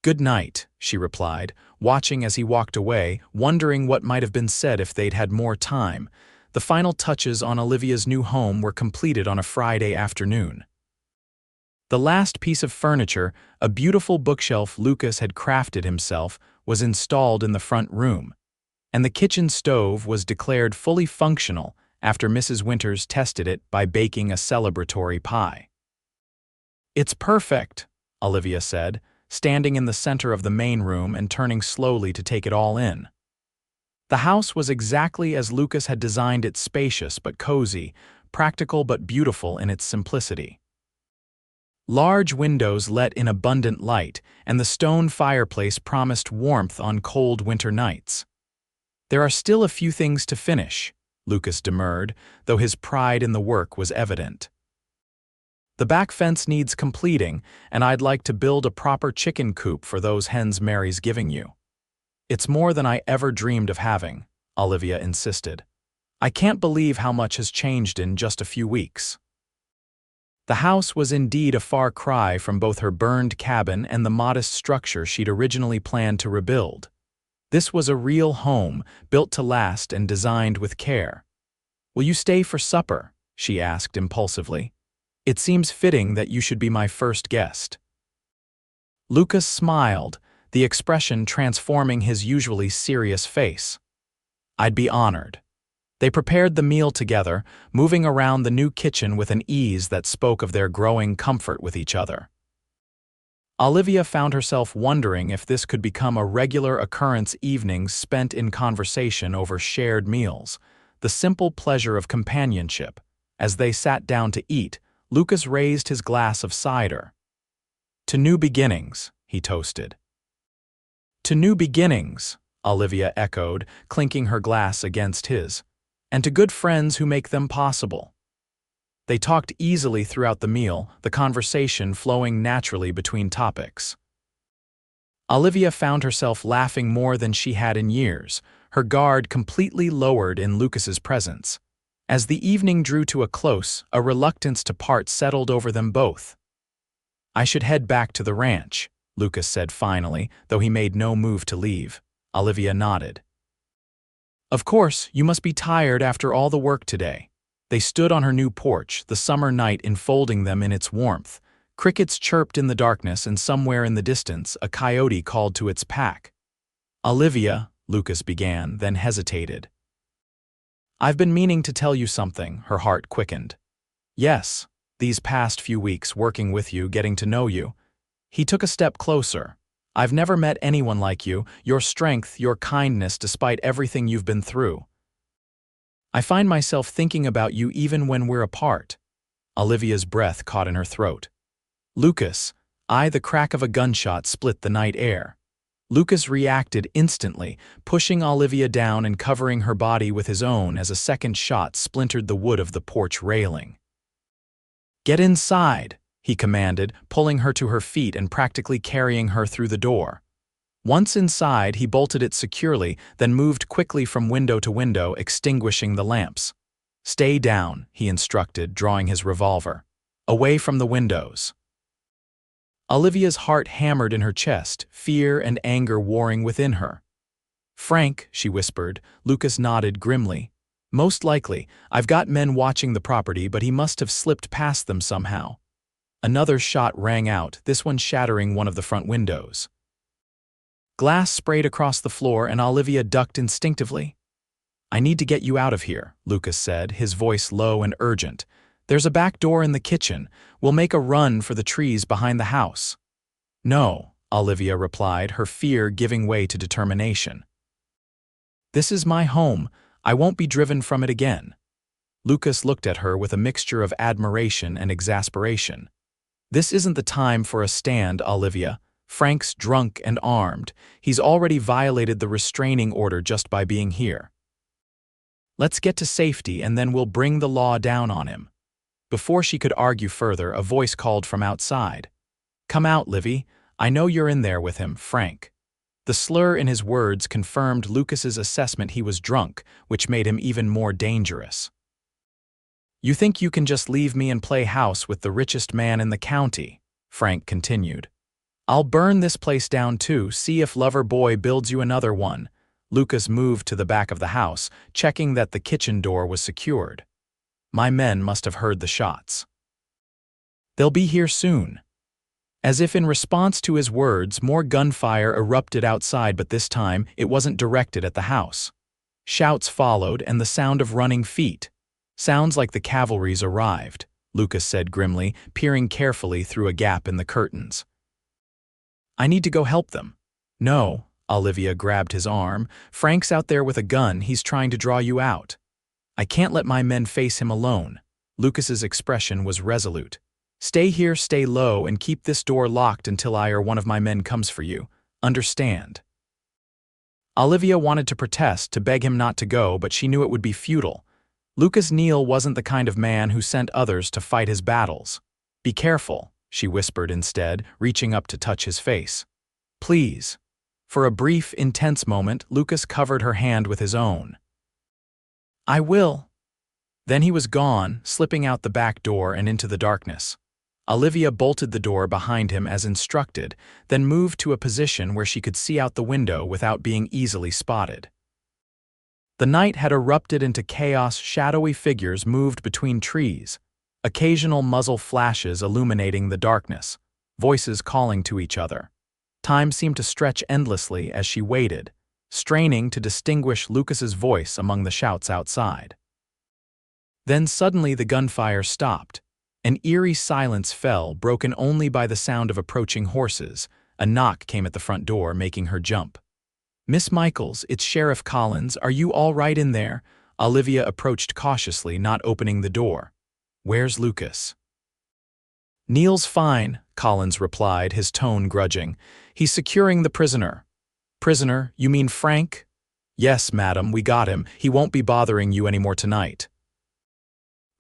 [SPEAKER 1] Good night, she replied, watching as he walked away, wondering what might have been said if they'd had more time. The final touches on Olivia's new home were completed on a Friday afternoon. The last piece of furniture, a beautiful bookshelf Lucas had crafted himself, was installed in the front room, and the kitchen stove was declared fully functional after Mrs. Winters tested it by baking a celebratory pie. It's perfect, Olivia said, standing in the center of the main room and turning slowly to take it all in. The house was exactly as Lucas had designed it, spacious but cozy, practical but beautiful in its simplicity. Large windows let in abundant light, and the stone fireplace promised warmth on cold winter nights. There are still a few things to finish, Lucas demurred, though his pride in the work was evident. The back fence needs completing, and I'd like to build a proper chicken coop for those hens Mary's giving you. It's more than I ever dreamed of having, Olivia insisted. I can't believe how much has changed in just a few weeks. The house was indeed a far cry from both her burned cabin and the modest structure she'd originally planned to rebuild. This was a real home, built to last and designed with care. Will you stay for supper? She asked impulsively. It seems fitting that you should be my first guest. Lucas smiled, the expression transforming his usually serious face. I'd be honored. They prepared the meal together, moving around the new kitchen with an ease that spoke of their growing comfort with each other. Olivia found herself wondering if this could become a regular occurrence, evenings spent in conversation over shared meals, the simple pleasure of companionship. As they sat down to eat, Lucas raised his glass of cider. To new beginnings, he toasted. To new beginnings, Olivia echoed, clinking her glass against his. And to good friends who make them possible. They talked easily throughout the meal, the conversation flowing naturally between topics. Olivia found herself laughing more than she had in years, her guard completely lowered in Lucas's presence. As the evening drew to a close, a reluctance to part settled over them both. I should head back to the ranch, Lucas said finally, though he made no move to leave. Olivia nodded. Of course, you must be tired after all the work today. They stood on her new porch, the summer night enfolding them in its warmth. Crickets chirped in the darkness, and somewhere in the distance, a coyote called to its pack. Olivia, Lucas began, then hesitated. I've been meaning to tell you something, her heart quickened. Yes, these past few weeks working with you, getting to know you. He took a step closer. I've never met anyone like you, your strength, your kindness despite everything you've been through. I find myself thinking about you even when we're apart. Olivia's breath caught in her throat. Lucas, the crack of a gunshot split the night air. Lucas reacted instantly, pushing Olivia down and covering her body with his own as a second shot splintered the wood of the porch railing. Get inside, he commanded, pulling her to her feet and practically carrying her through the door. Once inside, he bolted it securely, then moved quickly from window to window, extinguishing the lamps. Stay down, he instructed, drawing his revolver. Away from the windows. Olivia's heart hammered in her chest, fear and anger warring within her. "Frank," she whispered. Lucas nodded grimly. "Most likely. I've got men watching the property, but he must have slipped past them somehow." Another shot rang out, this one shattering one of the front windows. Glass sprayed across the floor and Olivia ducked instinctively. "I need to get you out of here," Lucas said, his voice low and urgent. "There's a back door in the kitchen. We'll make a run for the trees behind the house." "No," Olivia replied, her fear giving way to determination. "This is my home. I won't be driven from it again." Lucas looked at her with a mixture of admiration and exasperation. "This isn't the time for a stand, Olivia. Frank's drunk and armed. He's already violated the restraining order just by being here. Let's get to safety and then we'll bring the law down on him." Before she could argue further, a voice called from outside. "Come out, Livy. I know you're in there with him, Frank." The slur in his words confirmed Lucas's assessment he was drunk, which made him even more dangerous. "You think you can just leave me and play house with the richest man in the county?" Frank continued. "I'll burn this place down too, see if lover boy builds you another one." Lucas moved to the back of the house, checking that the kitchen door was secured. "My men must have heard the shots. They'll be here soon." As if in response to his words, more gunfire erupted outside, but this time it wasn't directed at the house. Shouts followed and the sound of running feet. "Sounds like the cavalry's arrived," Lucas said grimly, peering carefully through a gap in the curtains. "I need to go help them." "No," Olivia grabbed his arm. "Frank's out there with a gun. He's trying to draw you out." "I can't let my men face him alone." Lucas's expression was resolute. "Stay here, stay low, and keep this door locked until I or one of my men comes for you. Understand?" Olivia wanted to protest, to beg him not to go, but she knew it would be futile. Lucas Neal wasn't the kind of man who sent others to fight his battles. "Be careful," she whispered instead, reaching up to touch his face. "Please." For a brief, intense moment, Lucas covered her hand with his own. "I will." Then he was gone, slipping out the back door and into the darkness. Olivia bolted the door behind him as instructed, then moved to a position where she could see out the window without being easily spotted. The night had erupted into chaos. Shadowy figures moved between trees, occasional muzzle flashes illuminating the darkness, voices calling to each other. Time seemed to stretch endlessly as she waited, straining to distinguish Lucas's voice among the shouts outside. Then suddenly the gunfire stopped. An eerie silence fell, broken only by the sound of approaching horses. A knock came at the front door, making her jump. "Miss Michaels, it's Sheriff Collins. Are you all right in there?" Olivia approached cautiously, not opening the door. "Where's Lucas?" "Neal's fine," Collins replied, his tone grudging. "He's securing the prisoner." "Prisoner? You mean Frank?" "Yes, madam, we got him. He won't be bothering you anymore tonight."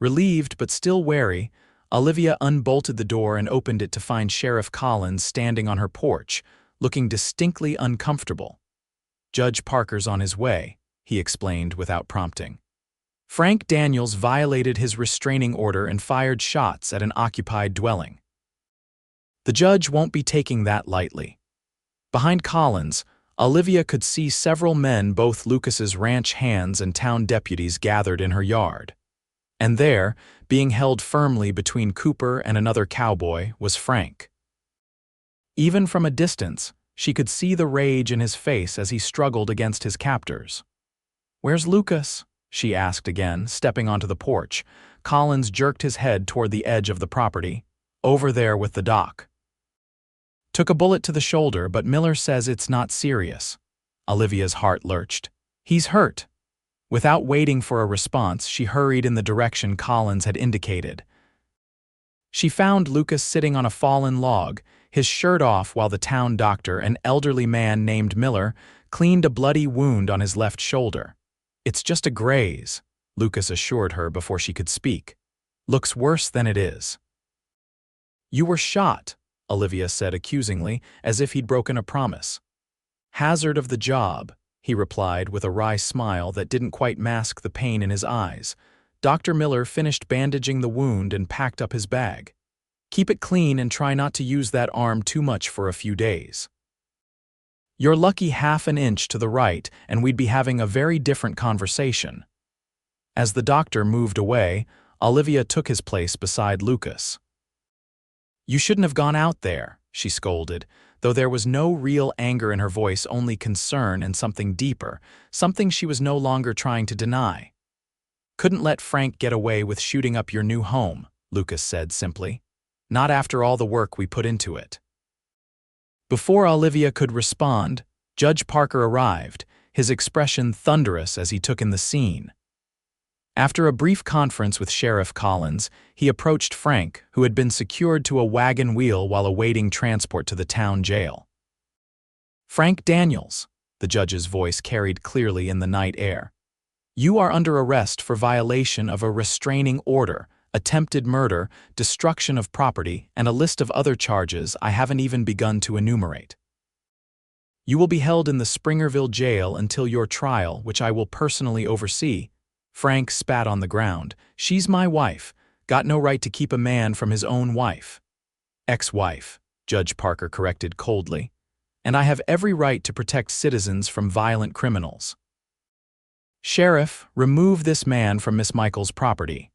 [SPEAKER 1] Relieved but still wary, Olivia unbolted the door and opened it to find Sheriff Collins standing on her porch, looking distinctly uncomfortable. "Judge Parker's on his way," he explained without prompting. "Frank Daniels violated his restraining order and fired shots at an occupied dwelling. The judge won't be taking that lightly." Behind Collins, Olivia could see several men, both Lucas's ranch hands and town deputies, gathered in her yard. And there, being held firmly between Cooper and another cowboy, was Frank. Even from a distance, she could see the rage in his face as he struggled against his captors. "Where's Lucas?" she asked again, stepping onto the porch. Collins jerked his head toward the edge of the property. "Over there with the doc. Took a bullet to the shoulder, but Miller says it's not serious." Olivia's heart lurched. "He's hurt." Without waiting for a response, she hurried in the direction Collins had indicated. She found Lucas sitting on a fallen log, his shirt off, while the town doctor, an elderly man named Miller, cleaned a bloody wound on his left shoulder. "It's just a graze," Lucas assured her before she could speak. "Looks worse than it is." "You were shot," Olivia said accusingly, as if he'd broken a promise. "Hazard of the job," he replied with a wry smile that didn't quite mask the pain in his eyes. Dr. Miller finished bandaging the wound and packed up his bag. Keep it clean and try not to use that arm too much for a few days. You're lucky half an inch to the right, and we'd be having a very different conversation." As the doctor moved away, Olivia took his place beside Lucas. "You shouldn't have gone out there," she scolded, though there was no real anger in her voice, only concern and something deeper, something she was no longer trying to deny. "Couldn't let Frank get away with shooting up your new home," Lucas said simply. "Not after all the work we put into it." Before Olivia could respond, Judge Parker arrived, his expression thunderous as he took in the scene. After a brief conference with Sheriff Collins, he approached Frank, who had been secured to a wagon wheel while awaiting transport to the town jail. "Frank Daniels," the judge's voice carried clearly in the night air, "you are under arrest for violation of a restraining order, attempted murder, destruction of property, and a list of other charges I haven't even begun to enumerate. You will be held in the Springerville jail until your trial, which I will personally oversee." Frank spat on the ground. "She's my wife. Got no right to keep a man from his own wife." "Ex-wife," Judge Parker corrected coldly. "And I have every right to protect citizens from violent criminals." "Sheriff, remove this man from Miss Michaels' property."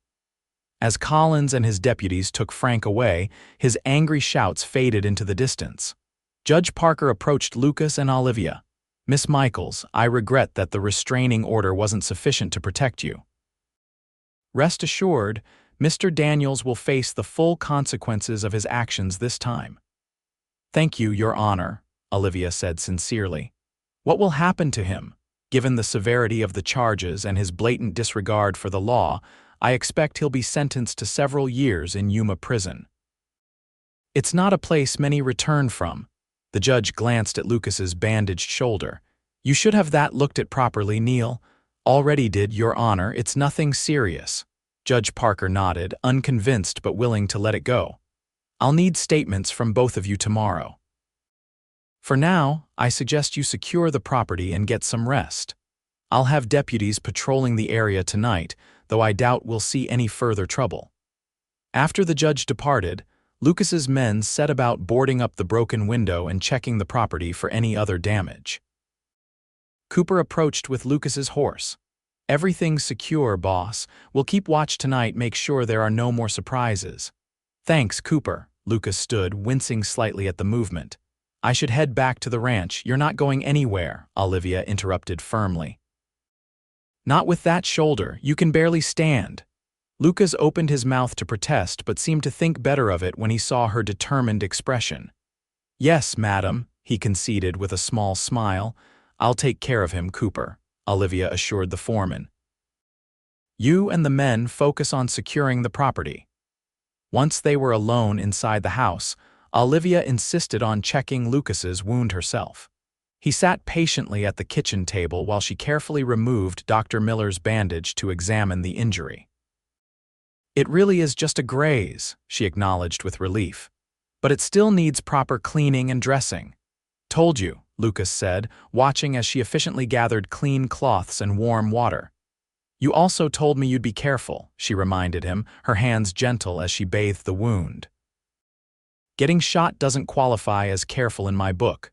[SPEAKER 1] As Collins and his deputies took Frank away, his angry shouts faded into the distance. Judge Parker approached Lucas and Olivia. "Miss Michaels, I regret that the restraining order wasn't sufficient to protect you. Rest assured, Mr. Daniels will face the full consequences of his actions this time." "Thank you, Your Honor," Olivia said sincerely. "What will happen to him? Given the severity of the charges and his blatant disregard for the law, I expect he'll be sentenced to several years in Yuma prison." "It's not a place many return from." The judge glanced at Lucas's bandaged shoulder. "You should have that looked at properly, Neal." "Already did, Your Honor. It's nothing serious." Judge Parker nodded, unconvinced but willing to let it go. "I'll need statements from both of you tomorrow. For now, I suggest you secure the property and get some rest. I'll have deputies patrolling the area tonight, though I doubt we'll see any further trouble." After the judge departed, Lucas's men set about boarding up the broken window and checking the property for any other damage. Cooper approached with Lucas's horse. "Everything's secure, boss. We'll keep watch tonight, make sure there are no more surprises." "Thanks, Cooper." Lucas stood, wincing slightly at the movement. "I should head back to the ranch." "You're not going anywhere," Olivia interrupted firmly. "Not with that shoulder. You can barely stand." Lucas opened his mouth to protest but seemed to think better of it when he saw her determined expression. "Yes, madam," he conceded with a small smile. "I'll take care of him, Cooper," Olivia assured the foreman. "You and the men focus on securing the property." Once they were alone inside the house, Olivia insisted on checking Lucas's wound herself. He sat patiently at the kitchen table while she carefully removed Dr. Miller's bandage to examine the injury. "It really is just a graze," she acknowledged with relief. "But it still needs proper cleaning and dressing." "Told you," Lucas said, watching as she efficiently gathered clean cloths and warm water. "You also told me you'd be careful," she reminded him, her hands gentle as she bathed the wound. "Getting shot doesn't qualify as careful in my book."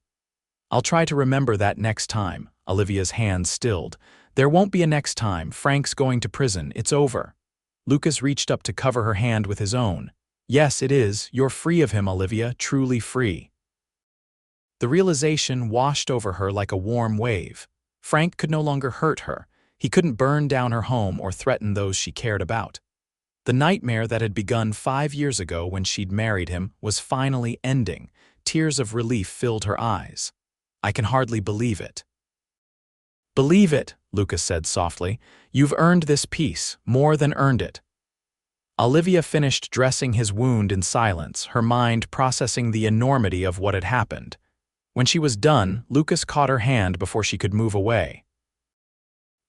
[SPEAKER 1] "I'll try to remember that next time," Olivia's hands stilled. "There won't be a next time. Frank's going to prison. It's over." Lucas reached up to cover her hand with his own. "Yes, it is. You're free of him, Olivia, truly free." The realization washed over her like a warm wave. Frank could no longer hurt her. He couldn't burn down her home or threaten those she cared about. The nightmare that had begun 5 years ago when she'd married him was finally ending. Tears of relief filled her eyes. "I can hardly believe it." "Believe it," Lucas said softly. "You've earned this peace, more than earned it." Olivia finished dressing his wound in silence, her mind processing the enormity of what had happened. When she was done, Lucas caught her hand before she could move away.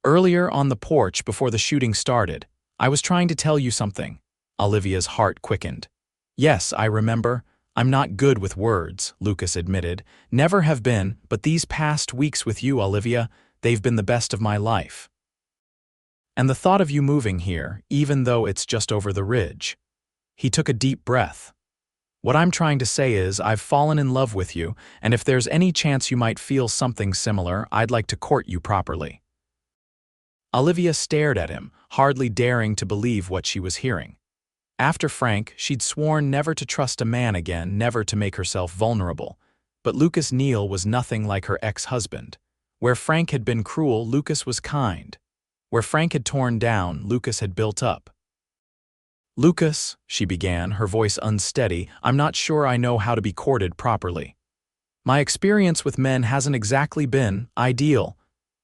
[SPEAKER 1] "Earlier on the porch before the shooting started, I was trying to tell you something." Olivia's heart quickened. "Yes, I remember. I'm not good with words," Lucas admitted. "Never have been, but these past weeks with you, Olivia, they've been the best of my life. And the thought of you moving here, even though it's just over the ridge." He took a deep breath. What I'm trying to say is I've fallen in love with you, and if there's any chance you might feel something similar, I'd like to court you properly." Olivia stared at him, hardly daring to believe what she was hearing. After Frank, she'd sworn never to trust a man again, never to make herself vulnerable. But Lucas Neal was nothing like her ex-husband. Where Frank had been cruel, Lucas was kind. Where Frank had torn down, Lucas had built up. "Lucas," she began, her voice unsteady, "I'm not sure I know how to be courted properly. My experience with men hasn't exactly been ideal.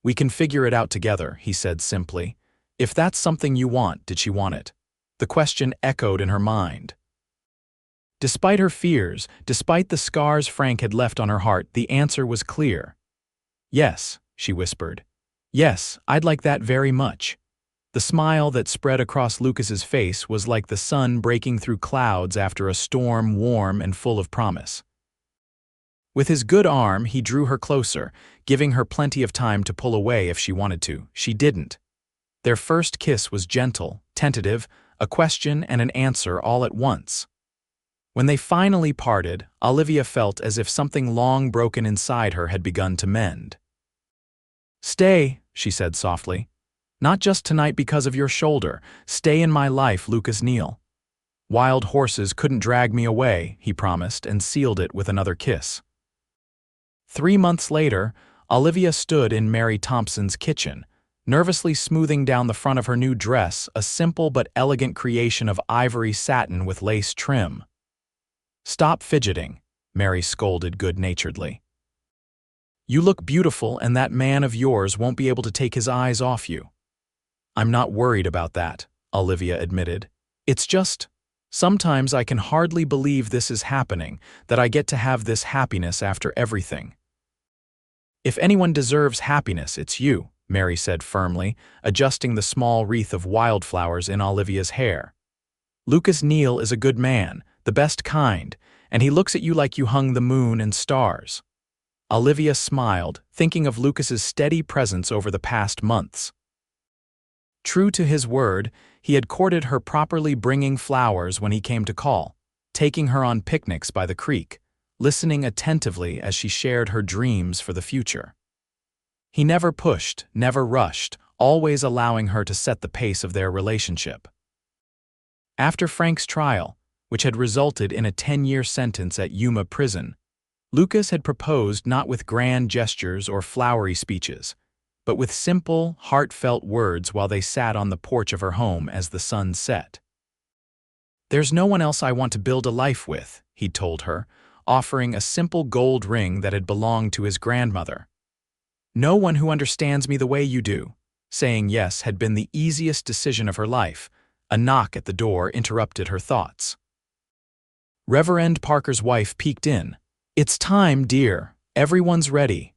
[SPEAKER 1] We can figure it out together," he said simply. If that's something you want, did she want it? The question echoed in her mind. Despite her fears, despite the scars Frank had left on her heart, the answer was clear. "Yes," she whispered. "Yes, I'd like that very much." The smile that spread across Lucas's face was like the sun breaking through clouds after a storm, warm and full of promise. With his good arm, he drew her closer, giving her plenty of time to pull away if she wanted to. She didn't. Their first kiss was gentle, tentative, a question and an answer all at once. When they finally parted, Olivia felt as if something long broken inside her had begun to mend. "Stay," she said softly. "Not just tonight because of your shoulder. Stay in my life, Lucas Neal." "Wild horses couldn't drag me away," he promised, and sealed it with another kiss. 3 months later, Olivia stood in Mary Thompson's kitchen, nervously smoothing down the front of her new dress, a simple but elegant creation of ivory satin with lace trim. "Stop fidgeting," Mary scolded good-naturedly. "You look beautiful, and that man of yours won't be able to take his eyes off you." "I'm not worried about that," Olivia admitted. "It's just, sometimes I can hardly believe this is happening, that I get to have this happiness after everything." "If anyone deserves happiness, it's you," Mary said firmly, adjusting the small wreath of wildflowers in Olivia's hair. "Lucas Neal is a good man, the best kind, and he looks at you like you hung the moon and stars." Olivia smiled, thinking of Lucas's steady presence over the past months. True to his word, he had courted her, properly bringing flowers when he came to call, taking her on picnics by the creek, listening attentively as she shared her dreams for the future. He never pushed, never rushed, always allowing her to set the pace of their relationship. After Frank's trial, which had resulted in a 10-year sentence at Yuma prison, Lucas had proposed not with grand gestures or flowery speeches, but with simple, heartfelt words while they sat on the porch of her home as the sun set. "There's no one else I want to build a life with," he'd told her, offering a simple gold ring that had belonged to his grandmother. "No one who understands me the way you do." Saying yes had been the easiest decision of her life. A knock at the door interrupted her thoughts. Reverend Parker's wife peeked in. "It's time, dear. Everyone's ready."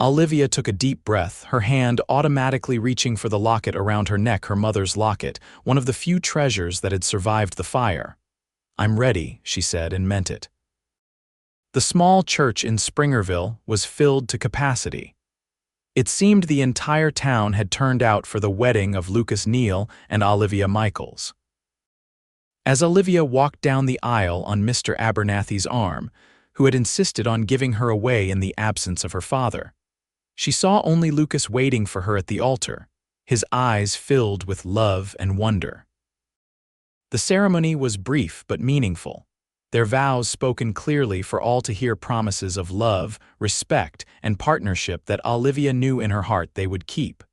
[SPEAKER 1] Olivia took a deep breath, her hand automatically reaching for the locket around her neck, her mother's locket, one of the few treasures that had survived the fire. "I'm ready," she said, and meant it. The small church in Springerville was filled to capacity. It seemed the entire town had turned out for the wedding of Lucas Neal and Olivia Michaels. As Olivia walked down the aisle on Mr. Abernathy's arm, who had insisted on giving her away in the absence of her father, she saw only Lucas waiting for her at the altar, his eyes filled with love and wonder. The ceremony was brief but meaningful, their vows spoken clearly for all to hear, promises of love, respect, and partnership that Olivia knew in her heart they would keep.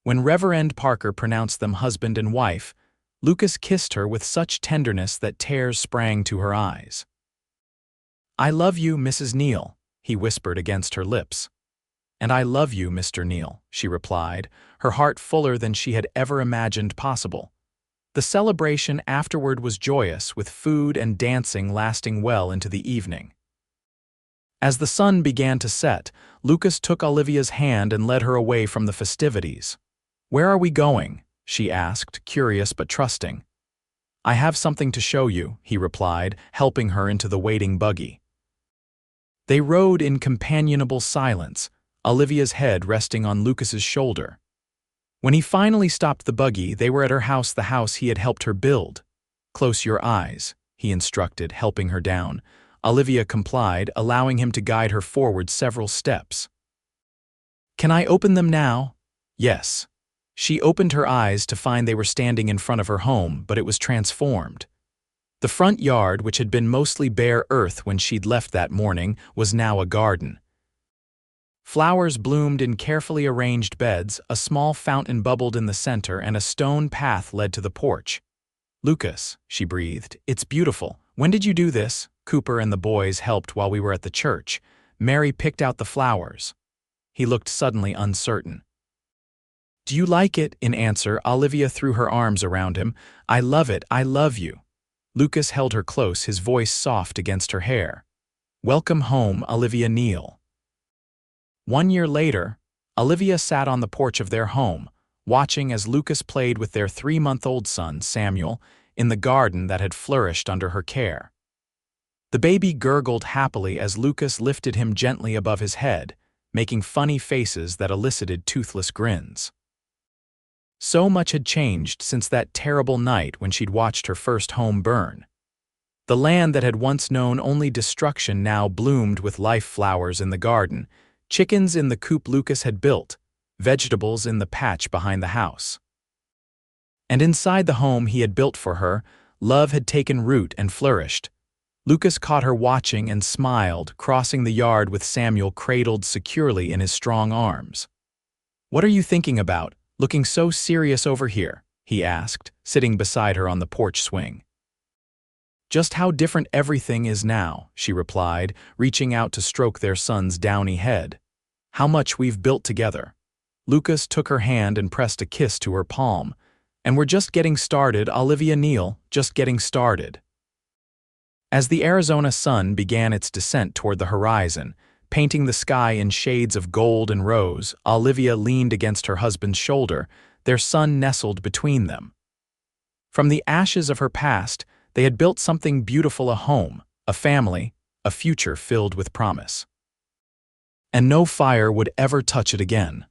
[SPEAKER 1] When Reverend Parker pronounced them husband and wife, Lucas kissed her with such tenderness that tears sprang to her eyes. "I love you, Mrs. Neal," he whispered against her lips. "And I love you, Mr. Neal," she replied, her heart fuller than she had ever imagined possible. The celebration afterward was joyous, with food and dancing lasting well into the evening. As the sun began to set, Lucas took Olivia's hand and led her away from the festivities. "Where are we going?" she asked, curious but trusting. "I have something to show you," he replied, helping her into the waiting buggy. They rode in companionable silence, Olivia's head resting on Lucas's shoulder. When he finally stopped the buggy, they were at her house, the house he had helped her build. "Close your eyes," he instructed, helping her down. Olivia complied, allowing him to guide her forward several steps. "Can I open them now?" "Yes." She opened her eyes to find they were standing in front of her home, but it was transformed. The front yard, which had been mostly bare earth when she'd left that morning, was now a garden. Flowers bloomed in carefully arranged beds, a small fountain bubbled in the center, and a stone path led to the porch. "Lucas," she breathed, "it's beautiful. When did you do this?" "Cooper and the boys helped while we were at the church. Mary picked out the flowers." He looked suddenly uncertain. "Do you like it?" In answer, Olivia threw her arms around him. "I love it. I love you." Lucas held her close, his voice soft against her hair. "Welcome home, Olivia Neal." 1 year later, Olivia sat on the porch of their home, watching as Lucas played with their 3-month-old son, Samuel, in the garden that had flourished under her care. The baby gurgled happily as Lucas lifted him gently above his head, making funny faces that elicited toothless grins. So much had changed since that terrible night when she'd watched her first home burn. The land that had once known only destruction now bloomed with life, flowers in the garden, chickens in the coop Lucas had built, vegetables in the patch behind the house. And inside the home he had built for her, love had taken root and flourished. Lucas caught her watching and smiled, crossing the yard with Samuel cradled securely in his strong arms. "What are you thinking about, looking so serious over here?" he asked, sitting beside her on the porch swing. "Just how different everything is now," she replied, reaching out to stroke their son's downy head. "How much we've built together." Lucas took her hand and pressed a kiss to her palm. "And we're just getting started, Olivia Neal, just getting started." As the Arizona sun began its descent toward the horizon, painting the sky in shades of gold and rose, Olivia leaned against her husband's shoulder, their son nestled between them. From the ashes of her past, they had built something beautiful, a home, a family, a future filled with promise. And no fire would ever touch it again.